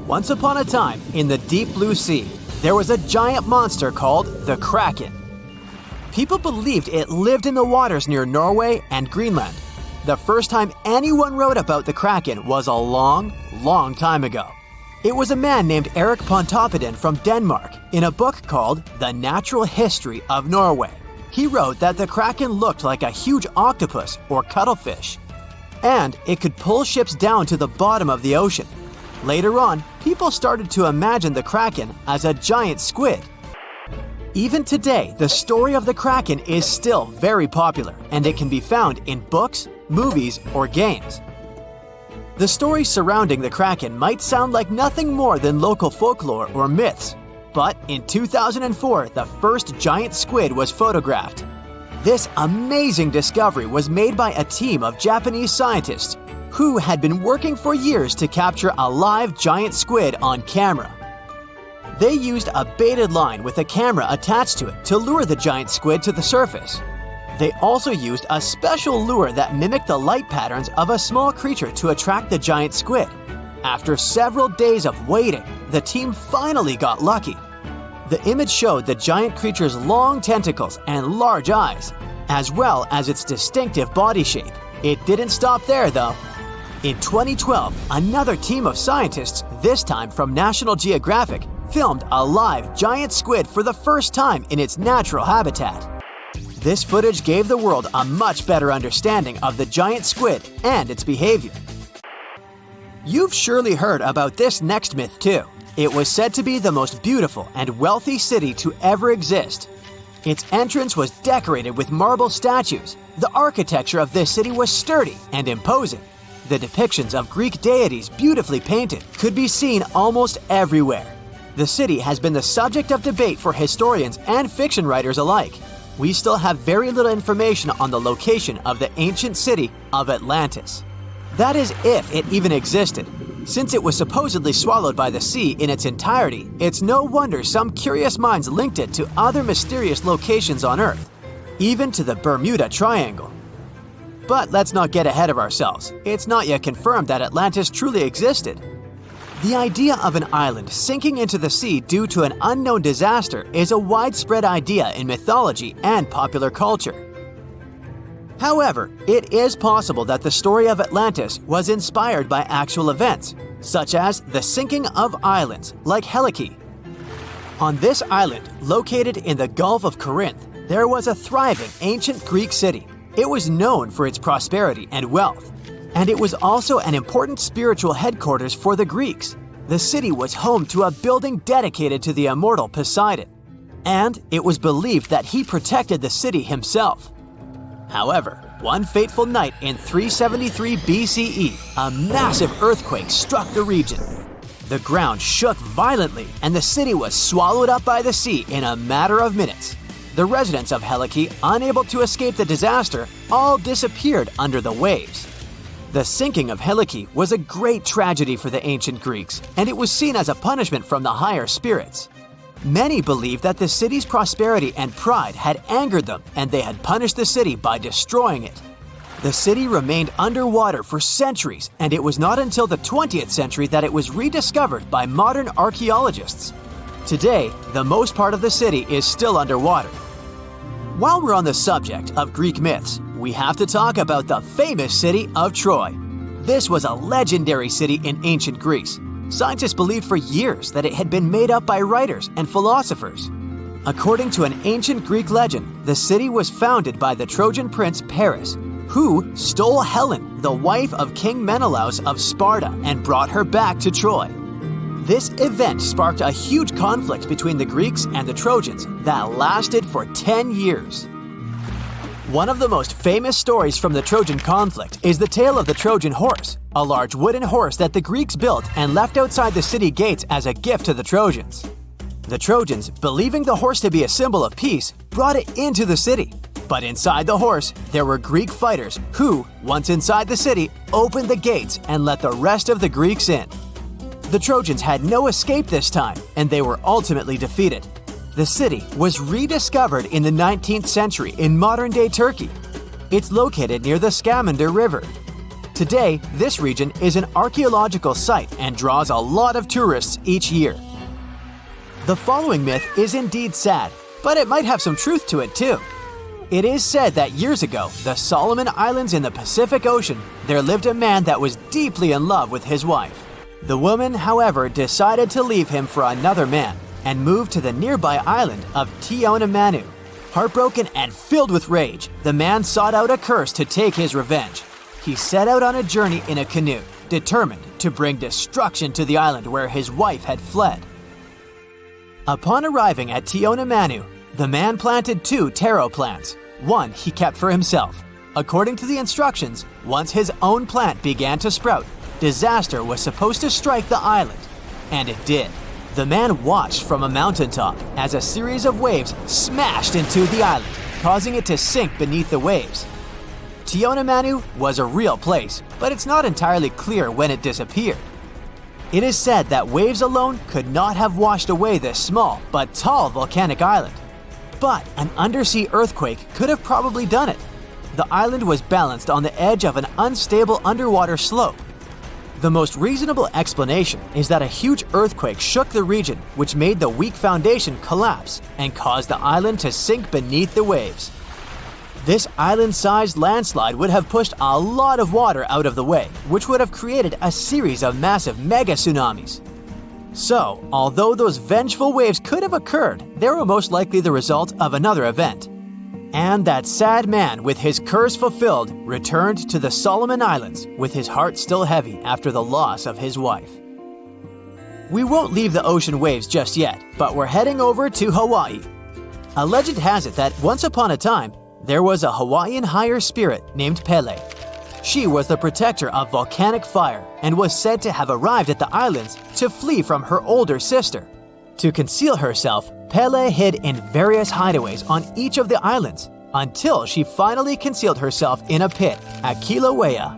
Once upon a time, in the deep blue sea, there was a giant monster called the Kraken. People believed it lived in the waters near Norway and Greenland. The first time anyone wrote about the Kraken was a long, long time ago. It was a man named Erik Pontoppidan from Denmark in a book called The Natural History of Norway. He wrote that the Kraken looked like a huge octopus or cuttlefish, and it could pull ships down to the bottom of the ocean. Later on, people started to imagine the Kraken as a giant squid. Even today, the story of the Kraken is still very popular, and it can be found in books, movies, or games. The stories surrounding the Kraken might sound like nothing more than local folklore or myths, but in 2004, the first giant squid was photographed. This amazing discovery was made by a team of Japanese scientists who had been working for years to capture a live giant squid on camera. They used a baited line with a camera attached to it to lure the giant squid to the surface. They also used a special lure that mimicked the light patterns of a small creature to attract the giant squid. After several days of waiting, the team finally got lucky. The image showed the giant creature's long tentacles and large eyes, as well as its distinctive body shape. It didn't stop there, though. In 2012, another team of scientists, this time from National Geographic, filmed a live giant squid for the first time in its natural habitat. This footage gave the world a much better understanding of the giant squid and its behavior. You've surely heard about this next myth too. It was said to be the most beautiful and wealthy city to ever exist. Its entrance was decorated with marble statues. The architecture of this city was sturdy and imposing. The depictions of Greek deities beautifully painted could be seen almost everywhere. The city has been the subject of debate for historians and fiction writers alike. We still have very little information on the location of the ancient city of Atlantis. That is, if it even existed. Since it was supposedly swallowed by the sea in its entirety, it's no wonder some curious minds linked it to other mysterious locations on Earth, even to the Bermuda Triangle. But let's not get ahead of ourselves. It's not yet confirmed that Atlantis truly existed. The idea of an island sinking into the sea due to an unknown disaster is a widespread idea in mythology and popular culture. However, it is possible that the story of Atlantis was inspired by actual events, such as the sinking of islands like Helike. On this island, located in the Gulf of Corinth, there was a thriving ancient Greek city. It was known for its prosperity and wealth, and it was also an important spiritual headquarters for the Greeks. The city was home to a building dedicated to the immortal Poseidon, and it was believed that he protected the city himself. However, one fateful night in 373 BCE, a massive earthquake struck the region. The ground shook violently, and the city was swallowed up by the sea in a matter of minutes. The residents of Helike, unable to escape the disaster, all disappeared under the waves. The sinking of Helike was a great tragedy for the ancient Greeks, and it was seen as a punishment from the higher spirits. Many believed that the city's prosperity and pride had angered them, and they had punished the city by destroying it. The city remained underwater for centuries, and it was not until the 20th century that it was rediscovered by modern archaeologists. Today, the most part of the city is still underwater. While we're on the subject of Greek myths, we have to talk about the famous city of Troy. This was a legendary city in ancient Greece. Scientists believed for years that it had been made up by writers and philosophers. According to an ancient Greek legend, the city was founded by the Trojan prince Paris, who stole Helen, the wife of King Menelaus of Sparta, and brought her back to Troy. This event sparked a huge conflict between the Greeks and the Trojans that lasted for 10 years. One of the most famous stories from the Trojan conflict is the tale of the Trojan horse, a large wooden horse that the Greeks built and left outside the city gates as a gift to the Trojans. The Trojans, believing the horse to be a symbol of peace, brought it into the city. But inside the horse, there were Greek fighters who, once inside the city, opened the gates and let the rest of the Greeks in. The Trojans had no escape this time, and they were ultimately defeated. The city was rediscovered in the 19th century in modern-day Turkey. It's located near the Scamander River. Today, this region is an archaeological site and draws a lot of tourists each year. The following myth is indeed sad, but it might have some truth to it too. It is said that years ago, the Solomon Islands in the Pacific Ocean, there lived a man that was deeply in love with his wife. The woman, however, decided to leave him for another man and moved to the nearby island of Tionamanu. Heartbroken and filled with rage, the man sought out a curse to take his revenge. He set out on a journey in a canoe, determined to bring destruction to the island where his wife had fled. Upon arriving at Tionamanu, the man planted 2 taro plants. One he kept for himself. According to the instructions, once his own plant began to sprout, disaster was supposed to strike the island. And it did. The man watched from a mountaintop as a series of waves smashed into the island, causing it to sink beneath the waves. Tionamanu was a real place, but it's not entirely clear when it disappeared. It is said that waves alone could not have washed away this small but tall volcanic island. But an undersea earthquake could have probably done it. The island was balanced on the edge of an unstable underwater slope. The most reasonable explanation is that a huge earthquake shook the region, which made the weak foundation collapse and caused the island to sink beneath the waves. This island-sized landslide would have pushed a lot of water out of the way, which would have created a series of massive mega tsunamis. So, although those vengeful waves could have occurred, they were most likely the result of another event. And that sad man, with his curse fulfilled, returned to the Solomon Islands with his heart still heavy after the loss of his wife. We won't leave the ocean waves just yet, but we're heading over to Hawaii. A legend has it that once upon a time, there was a Hawaiian higher spirit named Pele. She was the protector of volcanic fire and was said to have arrived at the islands to flee from her older sister. To conceal herself, Pele hid in various hideaways on each of the islands until she finally concealed herself in a pit at Kilauea.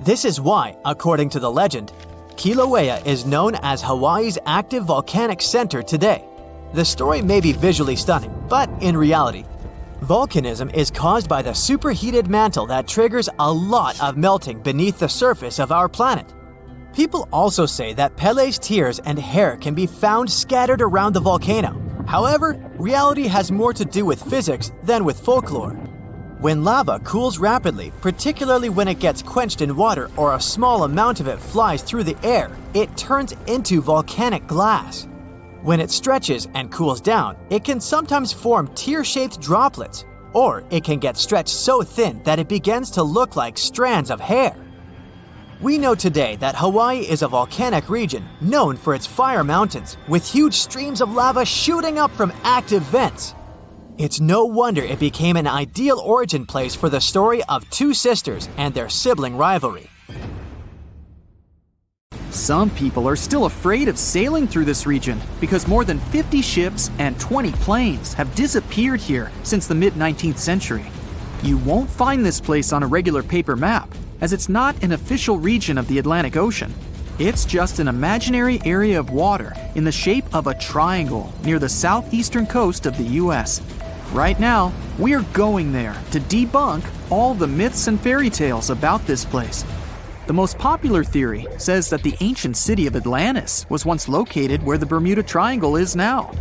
This is why, according to the legend, Kilauea is known as Hawaii's active volcanic center today. The story may be visually stunning, but in reality, volcanism is caused by the superheated mantle that triggers a lot of melting beneath the surface of our planet. People also say that Pele's tears and hair can be found scattered around the volcano. However, reality has more to do with physics than with folklore. When lava cools rapidly, particularly when it gets quenched in water or a small amount of it flies through the air, it turns into volcanic glass. When it stretches and cools down, it can sometimes form tear-shaped droplets, or it can get stretched so thin that it begins to look like strands of hair. We know today that Hawaii is a volcanic region known for its fire mountains, with huge streams of lava shooting up from active vents. It's no wonder it became an ideal origin place for the story of 2 sisters and their sibling rivalry. Some people are still afraid of sailing through this region because more than 50 ships and 20 planes have disappeared here since the mid-19th century. You won't find this place on a regular paper map, as it's not an official region of the Atlantic Ocean. It's just an imaginary area of water in the shape of a triangle near the southeastern coast of the US. Right now, we're going there to debunk all the myths and fairy tales about this place. The most popular theory says that the ancient city of Atlantis was once located where the Bermuda Triangle is now.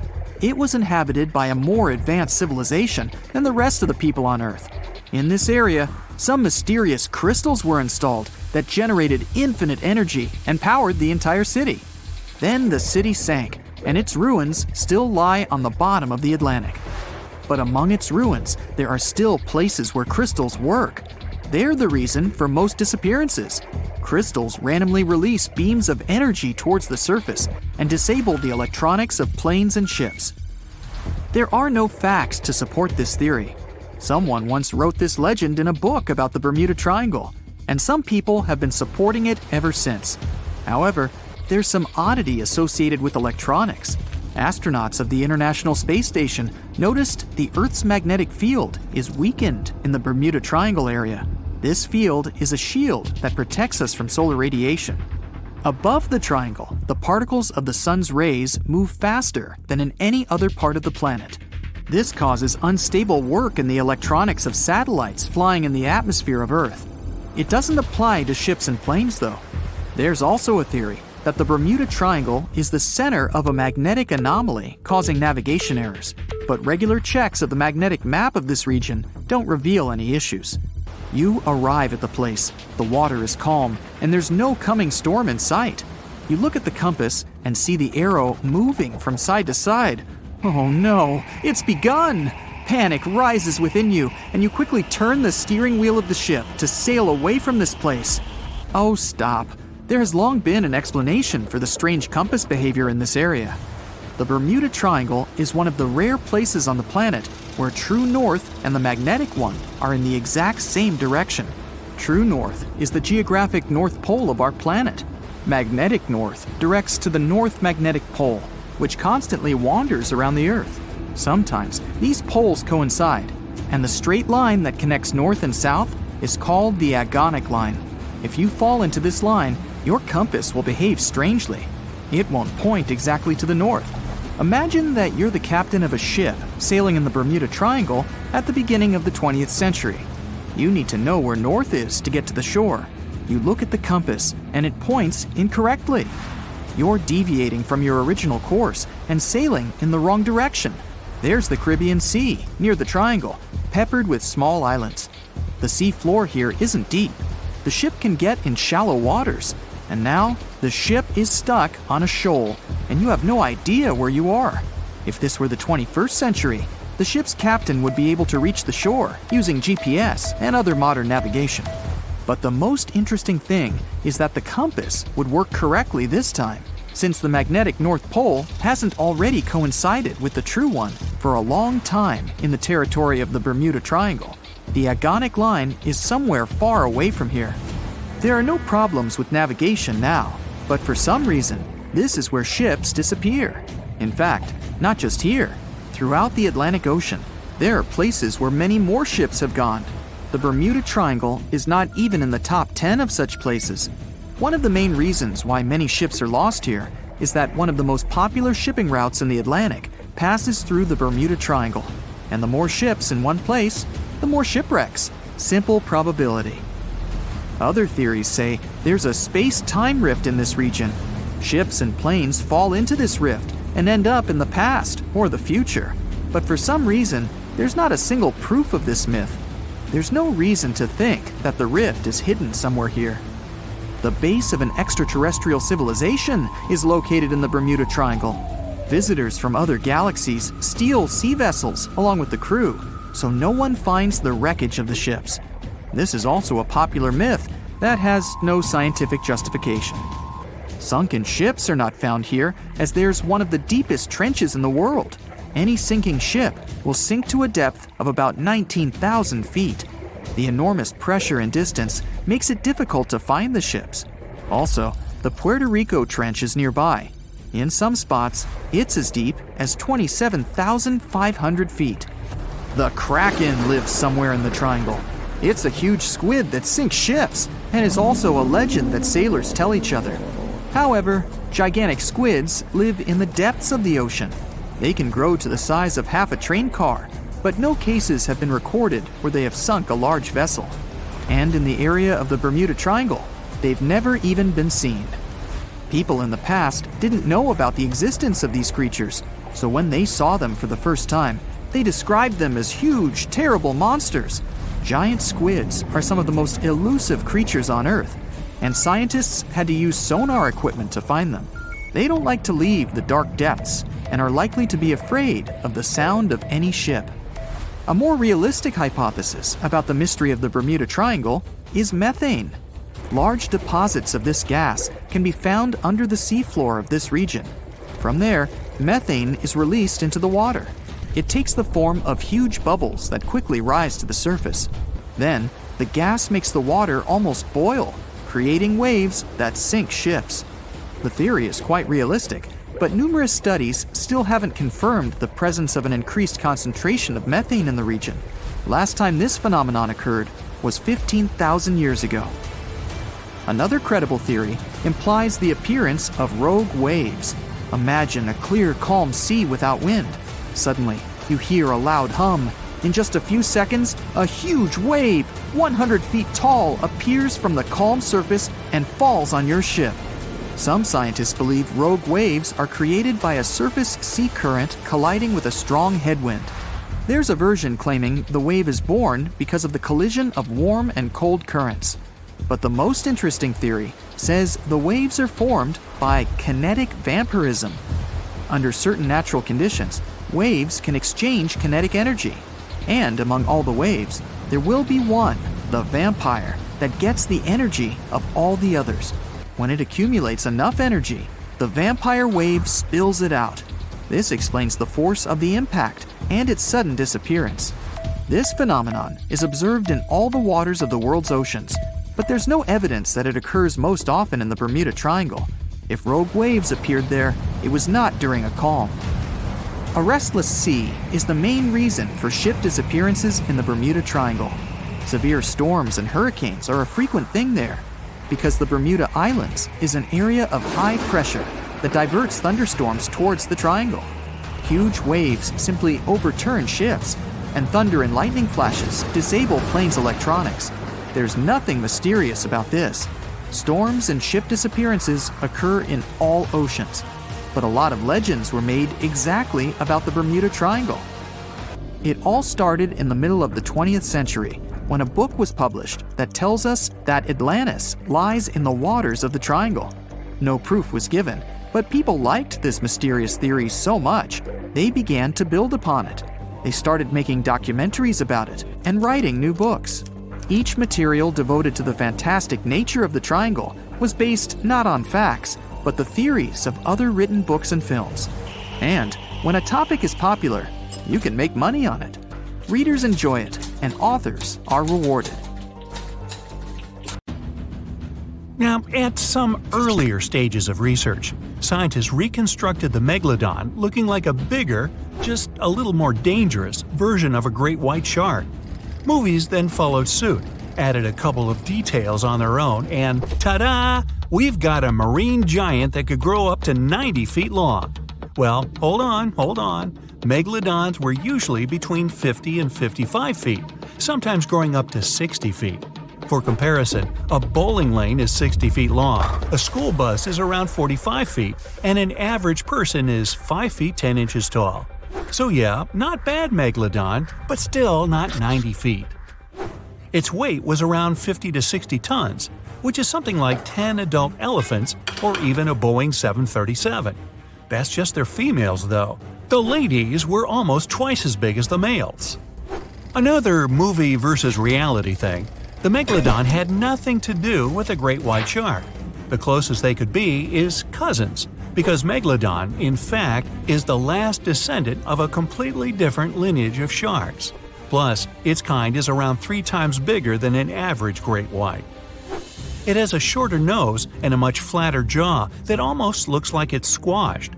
It was inhabited by a more advanced civilization than the rest of the people on Earth. In this area, some mysterious crystals were installed that generated infinite energy and powered the entire city. Then the city sank, and its ruins still lie on the bottom of the Atlantic. But among its ruins, there are still places where crystals work. They're the reason for most disappearances. Crystals randomly release beams of energy towards the surface and disable the electronics of planes and ships. There are no facts to support this theory. Someone once wrote this legend in a book about the Bermuda Triangle, and some people have been supporting it ever since. However, there's some oddity associated with electronics. Astronauts of the International Space Station noticed the Earth's magnetic field is weakened in the Bermuda Triangle area. This field is a shield that protects us from solar radiation. Above the triangle, the particles of the sun's rays move faster than in any other part of the planet. This causes unstable work in the electronics of satellites flying in the atmosphere of Earth. It doesn't apply to ships and planes, though. There's also a theory that the Bermuda Triangle is the center of a magnetic anomaly causing navigation errors, but regular checks of the magnetic map of this region don't reveal any issues. You arrive at the place, the water is calm, and there's no coming storm in sight. You look at the compass and see the arrow moving from side to side. Oh no, it's begun! Panic rises within you, and you quickly turn the steering wheel of the ship to sail away from this place. Oh, stop. There has long been an explanation for the strange compass behavior in this area. The Bermuda Triangle is one of the rare places on the planet where true north and the magnetic one are in the exact same direction. True north is the geographic north pole of our planet. Magnetic north directs to the north magnetic pole, which constantly wanders around the Earth. Sometimes these poles coincide, and the straight line that connects north and south is called the agonic line. If you fall into this line, your compass will behave strangely. It won't point exactly to the north. Imagine that you're the captain of a ship sailing in the Bermuda Triangle at the beginning of the 20th century. You need to know where north is to get to the shore. You look at the compass and it points incorrectly. You're deviating from your original course and sailing in the wrong direction. There's the Caribbean Sea near the triangle, peppered with small islands. The sea floor here isn't deep. The ship can get in shallow waters, and now the ship is stuck on a shoal, and you have no idea where you are. If this were the 21st century, the ship's captain would be able to reach the shore using GPS and other modern navigation. But the most interesting thing is that the compass would work correctly this time, since the magnetic North Pole hasn't already coincided with the true one for a long time in the territory of the Bermuda Triangle. The agonic line is somewhere far away from here. There are no problems with navigation now, but for some reason, this is where ships disappear. In fact, not just here. Throughout the Atlantic Ocean, there are places where many more ships have gone. The Bermuda Triangle is not even in the top 10 of such places. One of the main reasons why many ships are lost here is that one of the most popular shipping routes in the Atlantic passes through the Bermuda Triangle. And the more ships in one place, the more shipwrecks. Simple probability. Other theories say there's a space-time rift in this region. Ships and planes fall into this rift and end up in the past or the future. But for some reason, there's not a single proof of this myth. There's no reason to think that the rift is hidden somewhere here. The base of an extraterrestrial civilization is located in the Bermuda Triangle. Visitors from other galaxies steal sea vessels along with the crew, so no one finds the wreckage of the ships. This is also a popular myth that has no scientific justification. Sunken ships are not found here, as there's one of the deepest trenches in the world. Any sinking ship will sink to a depth of about 19,000 feet. The enormous pressure and distance makes it difficult to find the ships. Also, the Puerto Rico Trench is nearby. In some spots, it's as deep as 27,500 feet. The Kraken lives somewhere in the triangle. It's a huge squid that sinks ships, and is also a legend that sailors tell each other. However, gigantic squids live in the depths of the ocean. They can grow to the size of half a train car, but no cases have been recorded where they have sunk a large vessel. And in the area of the Bermuda Triangle, they've never even been seen. People in the past didn't know about the existence of these creatures, so when they saw them for the first time, they described them as huge, terrible monsters. Giant squids are some of the most elusive creatures on Earth, and scientists had to use sonar equipment to find them. They don't like to leave the dark depths and are likely to be afraid of the sound of any ship. A more realistic hypothesis about the mystery of the Bermuda Triangle is methane. Large deposits of this gas can be found under the seafloor of this region. From there, methane is released into the water. It takes the form of huge bubbles that quickly rise to the surface. Then, the gas makes the water almost boil, creating waves that sink ships. The theory is quite realistic, but numerous studies still haven't confirmed the presence of an increased concentration of methane in the region. Last time this phenomenon occurred was 15,000 years ago. Another credible theory implies the appearance of rogue waves. Imagine a clear, calm sea without wind. Suddenly, you hear a loud hum, In just a few seconds, a huge wave, 100 feet tall, appears from the calm surface and falls on your ship. Some scientists believe rogue waves are created by a surface sea current colliding with a strong headwind. There's a version claiming the wave is born because of the collision of warm and cold currents. But the most interesting theory says the waves are formed by kinetic vampirism. Under certain natural conditions, waves can exchange kinetic energy. And among all the waves, there will be one, the vampire, that gets the energy of all the others. When it accumulates enough energy, the vampire wave spills it out. This explains the force of the impact and its sudden disappearance. This phenomenon is observed in all the waters of the world's oceans, but there's no evidence that it occurs most often in the Bermuda Triangle. If rogue waves appeared there, it was not during a calm. A restless sea is the main reason for ship disappearances in the Bermuda Triangle. Severe storms and hurricanes are a frequent thing there, because the Bermuda Islands is an area of high pressure that diverts thunderstorms towards the triangle. Huge waves simply overturn ships, and thunder and lightning flashes disable planes' electronics. There's nothing mysterious about this. Storms and ship disappearances occur in all oceans, but a lot of legends were made exactly about the Bermuda Triangle. It all started in the middle of the 20th century when a book was published that tells us that Atlantis lies in the waters of the triangle. No proof was given, but people liked this mysterious theory so much, they began to build upon it. They started making documentaries about it and writing new books. Each material devoted to the fantastic nature of the triangle was based not on facts, but the theories of other written books and films. And when a topic is popular, you can make money on it. Readers enjoy it, and authors are rewarded. Now, at some earlier stages of research, scientists reconstructed the Megalodon looking like a bigger, just a little more dangerous, version of a great white shark. Movies then followed suit, added a couple of details on their own, and ta-da! We've got a marine giant that could grow up to 90 feet long. Well, hold on. Megalodons were usually between 50 and 55 feet, sometimes growing up to 60 feet. For comparison, a bowling lane is 60 feet long, a school bus is around 45 feet, and an average person is 5 feet 10 inches tall. So yeah, not bad Megalodon, but still not 90 feet. Its weight was around 50 to 60 tons, which is something like 10 adult elephants or even a Boeing 737. That's just their females though. The ladies were almost twice as big as the males. Another movie versus reality thing. The Megalodon had nothing to do with a great white shark. The closest they could be is cousins, because Megalodon, in fact, is the last descendant of a completely different lineage of sharks. Plus, its kind is around 3 times bigger than an average great white. It has a shorter nose and a much flatter jaw that almost looks like it's squashed.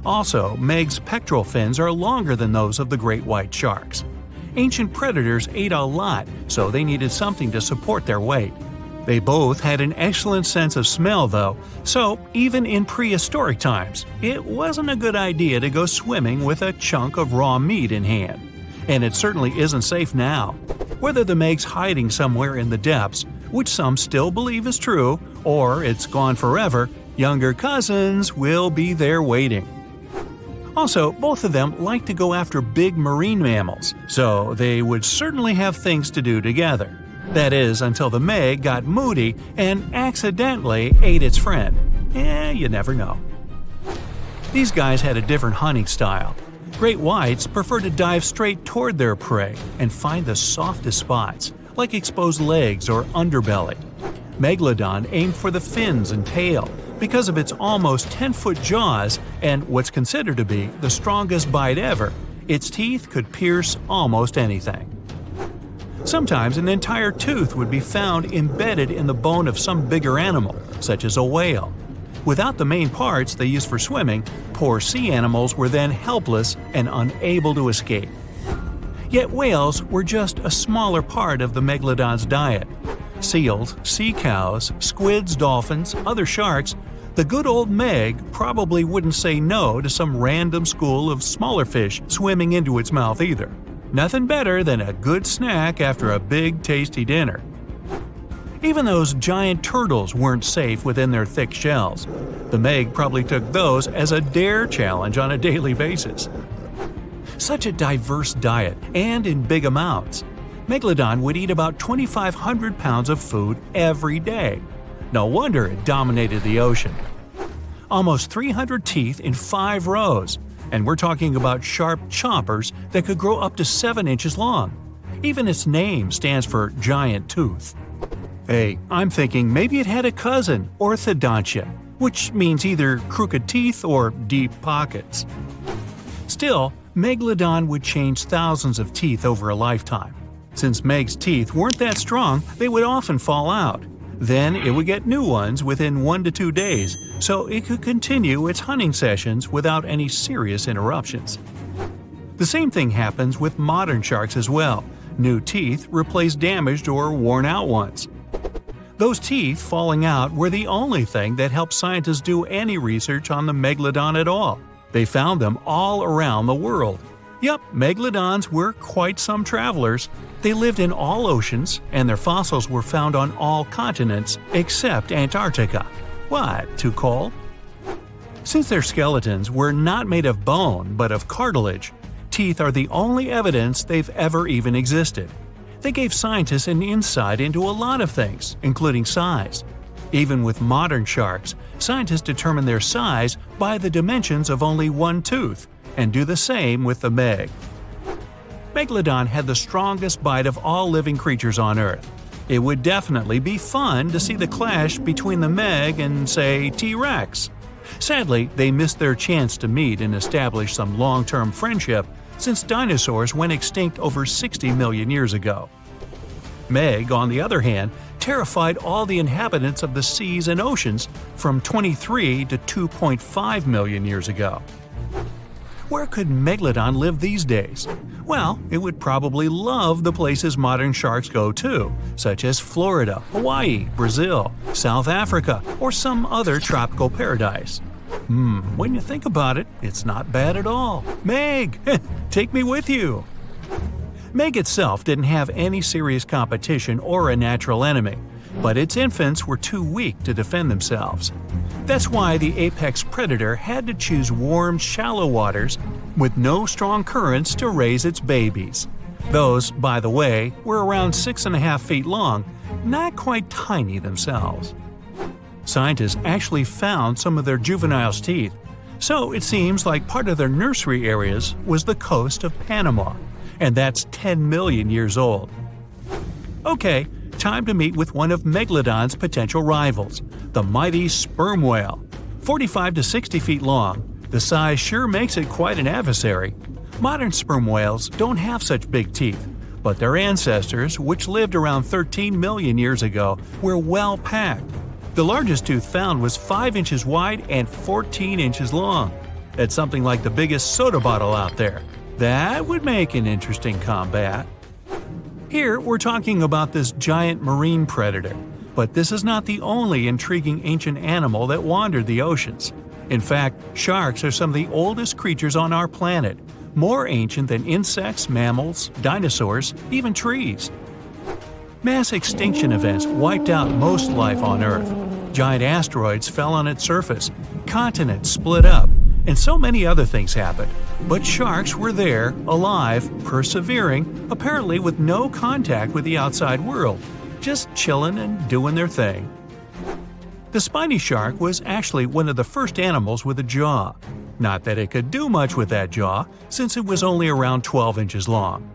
Also, Meg's pectoral fins are longer than those of the great white sharks. Ancient predators ate a lot, so they needed something to support their weight. They both had an excellent sense of smell though, so even in prehistoric times, it wasn't a good idea to go swimming with a chunk of raw meat in hand. And it certainly isn't safe now. Whether the Meg's hiding somewhere in the depths, which some still believe is true, or it's gone forever, younger cousins will be there waiting. Also, both of them like to go after big marine mammals, so they would certainly have things to do together. That is, until the Meg got moody and accidentally ate its friend. You never know. These guys had a different hunting style. Great whites prefer to dive straight toward their prey and find the softest spots, like exposed legs or underbelly. Megalodon aimed for the fins and tail because of its almost 10-foot jaws and what's considered to be the strongest bite ever. Its teeth could pierce almost anything. Sometimes an entire tooth would be found embedded in the bone of some bigger animal, such as a whale. Without the main parts they use for swimming, poor sea animals were then helpless and unable to escape. Yet whales were just a smaller part of the Megalodon's diet. Seals, sea cows, squids, dolphins, other sharks, the good old Meg probably wouldn't say no to some random school of smaller fish swimming into its mouth either. Nothing better than a good snack after a big, tasty dinner. Even those giant turtles weren't safe within their thick shells. The Meg probably took those as a dare challenge on a daily basis. Such a diverse diet, and in big amounts. Megalodon would eat about 2,500 pounds of food every day. No wonder it dominated the ocean. Almost 300 teeth in 5 rows, and we're talking about sharp chompers that could grow up to 7 inches long. Even its name stands for giant tooth. Hey, I'm thinking maybe it had a cousin, orthodontia, which means either crooked teeth or deep pockets. Still, Megalodon would change thousands of teeth over a lifetime. Since Meg's teeth weren't that strong, they would often fall out. Then it would get new ones within 1 to 2 days, so it could continue its hunting sessions without any serious interruptions. The same thing happens with modern sharks as well. New teeth replace damaged or worn out ones. Those teeth falling out were the only thing that helped scientists do any research on the Megalodon at all. They found them all around the world. Yup, Megalodons were quite some travelers. They lived in all oceans, and their fossils were found on all continents except Antarctica. What, too cold? Since their skeletons were not made of bone but of cartilage, teeth are the only evidence they've ever even existed. They gave scientists an insight into a lot of things, including size. Even with modern sharks, scientists determine their size by the dimensions of only one tooth, and do the same with the Meg. Megalodon had the strongest bite of all living creatures on Earth. It would definitely be fun to see the clash between the Meg and, say, T-Rex. Sadly, they missed their chance to meet and establish some long-term friendship since dinosaurs went extinct over 60 million years ago. Meg, on the other hand, terrified all the inhabitants of the seas and oceans from 23 to 2.5 million years ago. Where could Megalodon live these days? Well, it would probably love the places modern sharks go to, such as Florida, Hawaii, Brazil, South Africa, or some other tropical paradise. When you think about it, it's not bad at all. Meg, take me with you! Meg itself didn't have any serious competition or a natural enemy, but its infants were too weak to defend themselves. That's why the apex predator had to choose warm, shallow waters with no strong currents to raise its babies. Those, by the way, were around 6.5 feet long, not quite tiny themselves. Scientists actually found some of their juveniles' teeth, so it seems like part of their nursery areas was the coast of Panama, and that's 10 million years old. Okay, time to meet with one of Megalodon's potential rivals, the mighty sperm whale. 45 to 60 feet long, the size sure makes it quite an adversary. Modern sperm whales don't have such big teeth, but their ancestors, which lived around 13 million years ago, were well packed. The largest tooth found was 5 inches wide and 14 inches long. That's something like the biggest soda bottle out there. That would make an interesting combat. Here, we're talking about this giant marine predator, but this is not the only intriguing ancient animal that wandered the oceans. In fact, sharks are some of the oldest creatures on our planet, more ancient than insects, mammals, dinosaurs, even trees. Mass extinction events wiped out most life on Earth. Giant asteroids fell on its surface, continents split up, and so many other things happened. But sharks were there, alive, persevering, apparently with no contact with the outside world, just chilling and doing their thing. The spiny shark was actually one of the first animals with a jaw. Not that it could do much with that jaw, since it was only around 12 inches long.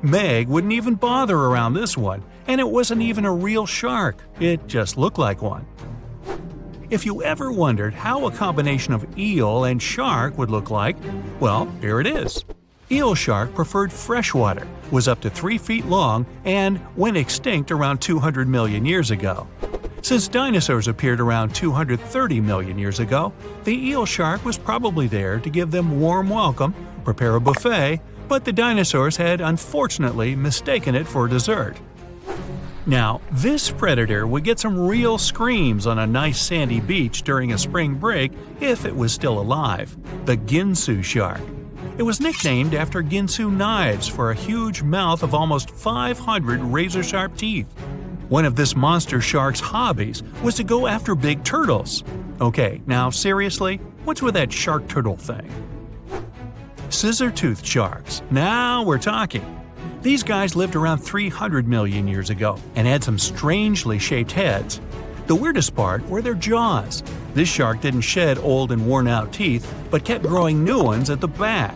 Meg wouldn't even bother around this one, and it wasn't even a real shark, it just looked like one. If you ever wondered how a combination of eel and shark would look like, well, here it is. Eel shark preferred freshwater, was up to 3 feet long, and went extinct around 200 million years ago. Since dinosaurs appeared around 230 million years ago, the eel shark was probably there to give them warm welcome, prepare a buffet, but the dinosaurs had unfortunately mistaken it for dessert. Now, this predator would get some real screams on a nice sandy beach during a spring break if it was still alive, the Ginsu shark. It was nicknamed after Ginsu knives for a huge mouth of almost 500 razor-sharp teeth. One of this monster shark's hobbies was to go after big turtles. Okay, now seriously, what's with that shark turtle thing? Scissor-toothed sharks. Now we're talking. These guys lived around 300 million years ago and had some strangely shaped heads. The weirdest part were their jaws. This shark didn't shed old and worn-out teeth, but kept growing new ones at the back.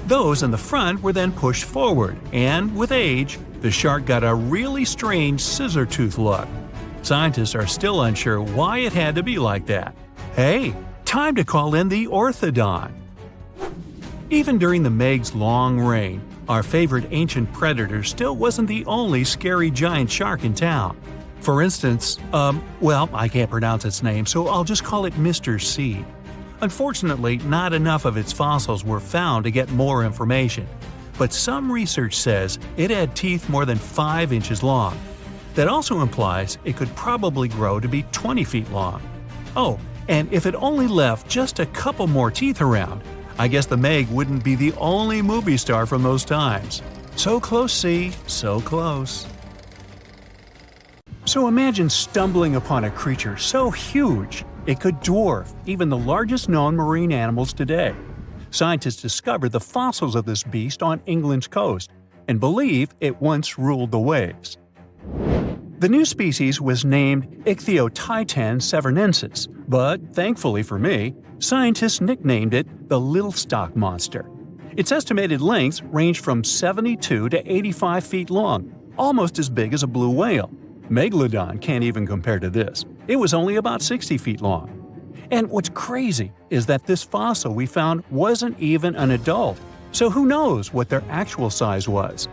Those in the front were then pushed forward, and with age, the shark got a really strange scissor-tooth look. Scientists are still unsure why it had to be like that. Hey, time to call in the orthodon. Even during the Meg's long reign, our favorite ancient predator still wasn't the only scary giant shark in town. For instance, I can't pronounce its name, so I'll just call it Mr. C. Unfortunately, not enough of its fossils were found to get more information, but some research says it had teeth more than 5 inches long. That also implies it could probably grow to be 20 feet long. Oh, and if it only left just a couple more teeth around, I guess the Meg wouldn't be the only movie star from those times. So close, C, so close. So imagine stumbling upon a creature so huge it could dwarf even the largest known marine animals today. Scientists discovered the fossils of this beast on England's coast and believe it once ruled the waves. The new species was named Ichthyotitan severnensis, but thankfully for me, scientists nicknamed it the Little Stock Monster. Its estimated lengths range from 72 to 85 feet long, almost as big as a blue whale. Megalodon can't even compare to this. It was only about 60 feet long. And what's crazy is that this fossil we found wasn't even an adult, so who knows what their actual size was.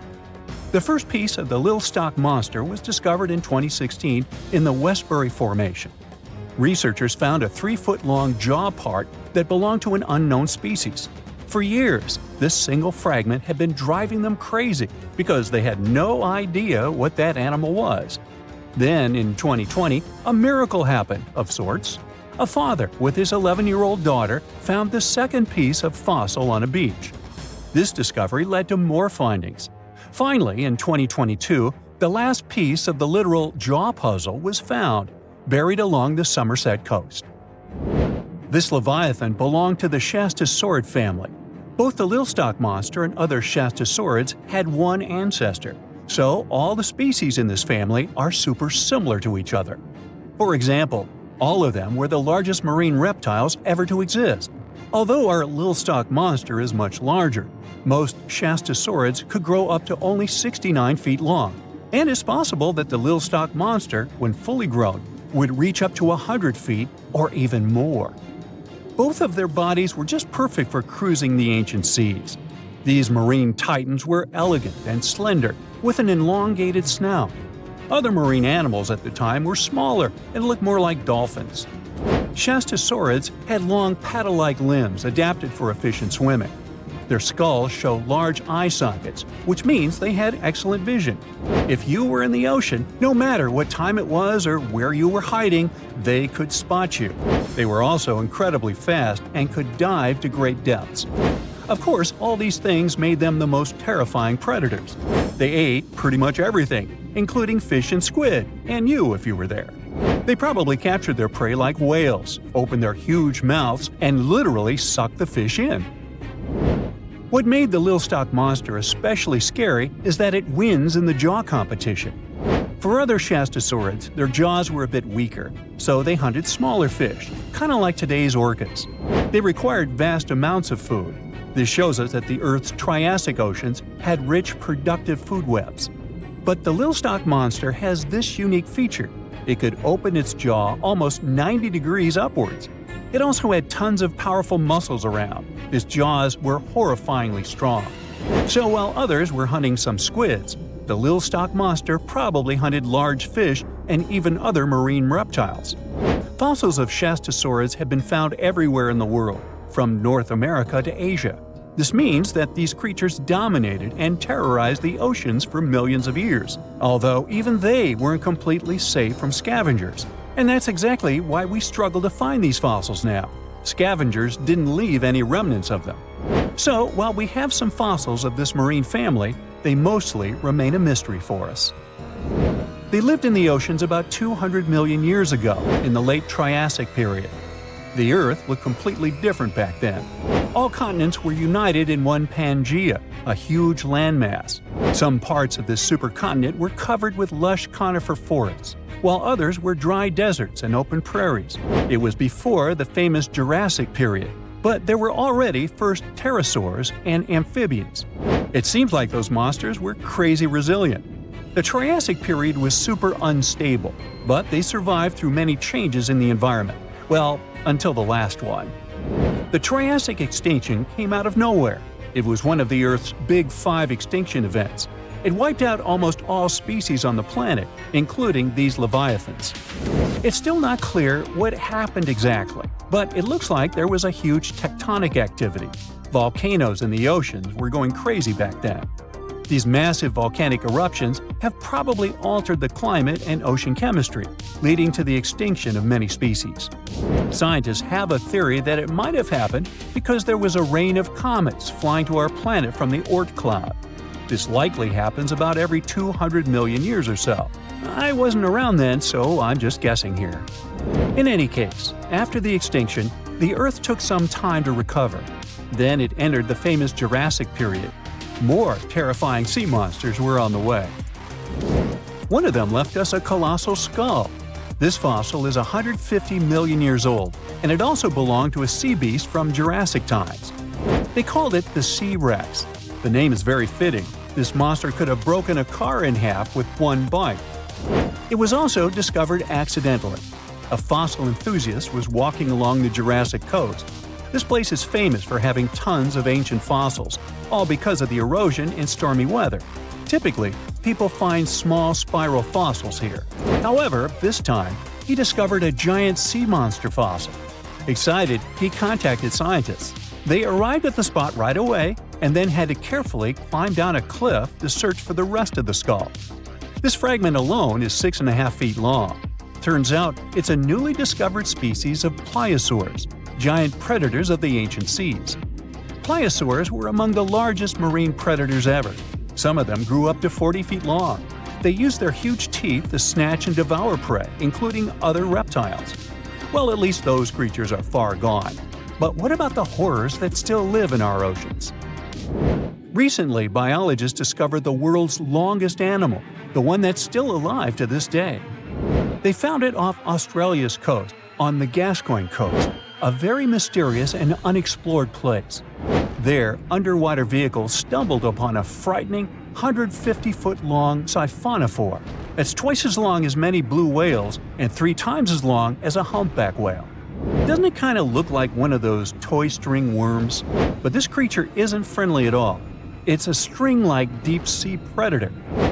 The first piece of the Little Stock Monster was discovered in 2016 in the Westbury Formation. Researchers found a 3-foot-long jaw part that belonged to an unknown species. For years, this single fragment had been driving them crazy because they had no idea what that animal was. Then, in 2020, a miracle happened, of sorts. A father with his 11-year-old daughter found the second piece of fossil on a beach. This discovery led to more findings. Finally, in 2022, the last piece of the literal jaw puzzle was found, buried along the Somerset coast. This leviathan belonged to the Shastasaurid family. Both the Little Stock Monster and other Shastasaurids had one ancestor, so all the species in this family are super similar to each other. For example, all of them were the largest marine reptiles ever to exist. Although our Little Stock Monster is much larger, most Shastasaurids could grow up to only 69 feet long, and it's possible that the Little Stock Monster, when fully grown, would reach up to 100 feet or even more. Both of their bodies were just perfect for cruising the ancient seas. These marine titans were elegant and slender, with an elongated snout. Other marine animals at the time were smaller and looked more like dolphins. Shastasaurids had long paddle-like limbs adapted for efficient swimming. Their skulls show large eye sockets, which means they had excellent vision. If you were in the ocean, no matter what time it was or where you were hiding, they could spot you. They were also incredibly fast and could dive to great depths. Of course, all these things made them the most terrifying predators. They ate pretty much everything, including fish and squid, and you if you were there. They probably captured their prey like whales, opened their huge mouths, and literally sucked the fish in. What made the Little Stock Monster especially scary is that it wins in the jaw competition. For other Shastasaurids, their jaws were a bit weaker, so they hunted smaller fish, kind of like today's orcas. They required vast amounts of food. This shows us that the Earth's Triassic oceans had rich, productive food webs. But the Little Stock Monster has this unique feature. It could open its jaw almost 90 degrees upwards. It also had tons of powerful muscles around. Its jaws were horrifyingly strong. So while others were hunting some squids, the Little Stock Monster probably hunted large fish and even other marine reptiles. Fossils of Shastasaurids have been found everywhere in the world, from North America to Asia. This means that these creatures dominated and terrorized the oceans for millions of years, although even they weren't completely safe from scavengers. And that's exactly why we struggle to find these fossils now. Scavengers didn't leave any remnants of them. So, while we have some fossils of this marine family, they mostly remain a mystery for us. They lived in the oceans about 200 million years ago, in the late Triassic period. The Earth looked completely different back then. All continents were united in one Pangaea, a huge landmass. Some parts of this supercontinent were covered with lush conifer forests, while others were dry deserts and open prairies. It was before the famous Jurassic period, but there were already first pterosaurs and amphibians. It seems like those monsters were crazy resilient. The Triassic period was super unstable, but they survived through many changes in the environment. Well, until the last one. The Triassic extinction came out of nowhere. It was one of the Earth's big 5 extinction events. It wiped out almost all species on the planet, including these leviathans. It's still not clear what happened exactly, but it looks like there was a huge tectonic activity. Volcanoes in the oceans were going crazy back then. These massive volcanic eruptions have probably altered the climate and ocean chemistry, leading to the extinction of many species. Scientists have a theory that it might have happened because there was a rain of comets flying to our planet from the Oort cloud. This likely happens about every 200 million years or so. I wasn't around then, so I'm just guessing here. In any case, after the extinction, the Earth took some time to recover. Then it entered the famous Jurassic period. More terrifying sea monsters were on the way. One of them left us a colossal skull. This fossil is 150 million years old, and it also belonged to a sea beast from Jurassic times. They called it the Sea Rex. The name is very fitting. This monster could have broken a car in half with one bite. It was also discovered accidentally. A fossil enthusiast was walking along the Jurassic coast. This place is famous for having tons of ancient fossils, all because of the erosion and stormy weather. Typically, people find small spiral fossils here. However, this time, he discovered a giant sea monster fossil. Excited, he contacted scientists. They arrived at the spot right away and then had to carefully climb down a cliff to search for the rest of the skull. This fragment alone is 6.5 feet long. Turns out, it's a newly discovered species of pliosaurs, giant predators of the ancient seas. Pliosaurs were among the largest marine predators ever. Some of them grew up to 40 feet long. They used their huge teeth to snatch and devour prey, including other reptiles. Well, at least those creatures are far gone. But what about the horrors that still live in our oceans? Recently, biologists discovered the world's longest animal, the one that's still alive to this day. They found it off Australia's coast, on the Gascoyne coast, a very mysterious and unexplored place. There, underwater vehicles stumbled upon a frightening 150-foot-long siphonophore. That's twice as long as many blue whales and 3 times as long as a humpback whale. Doesn't it kind of look like one of those toy string worms? But this creature isn't friendly at all. It's a string-like deep-sea predator.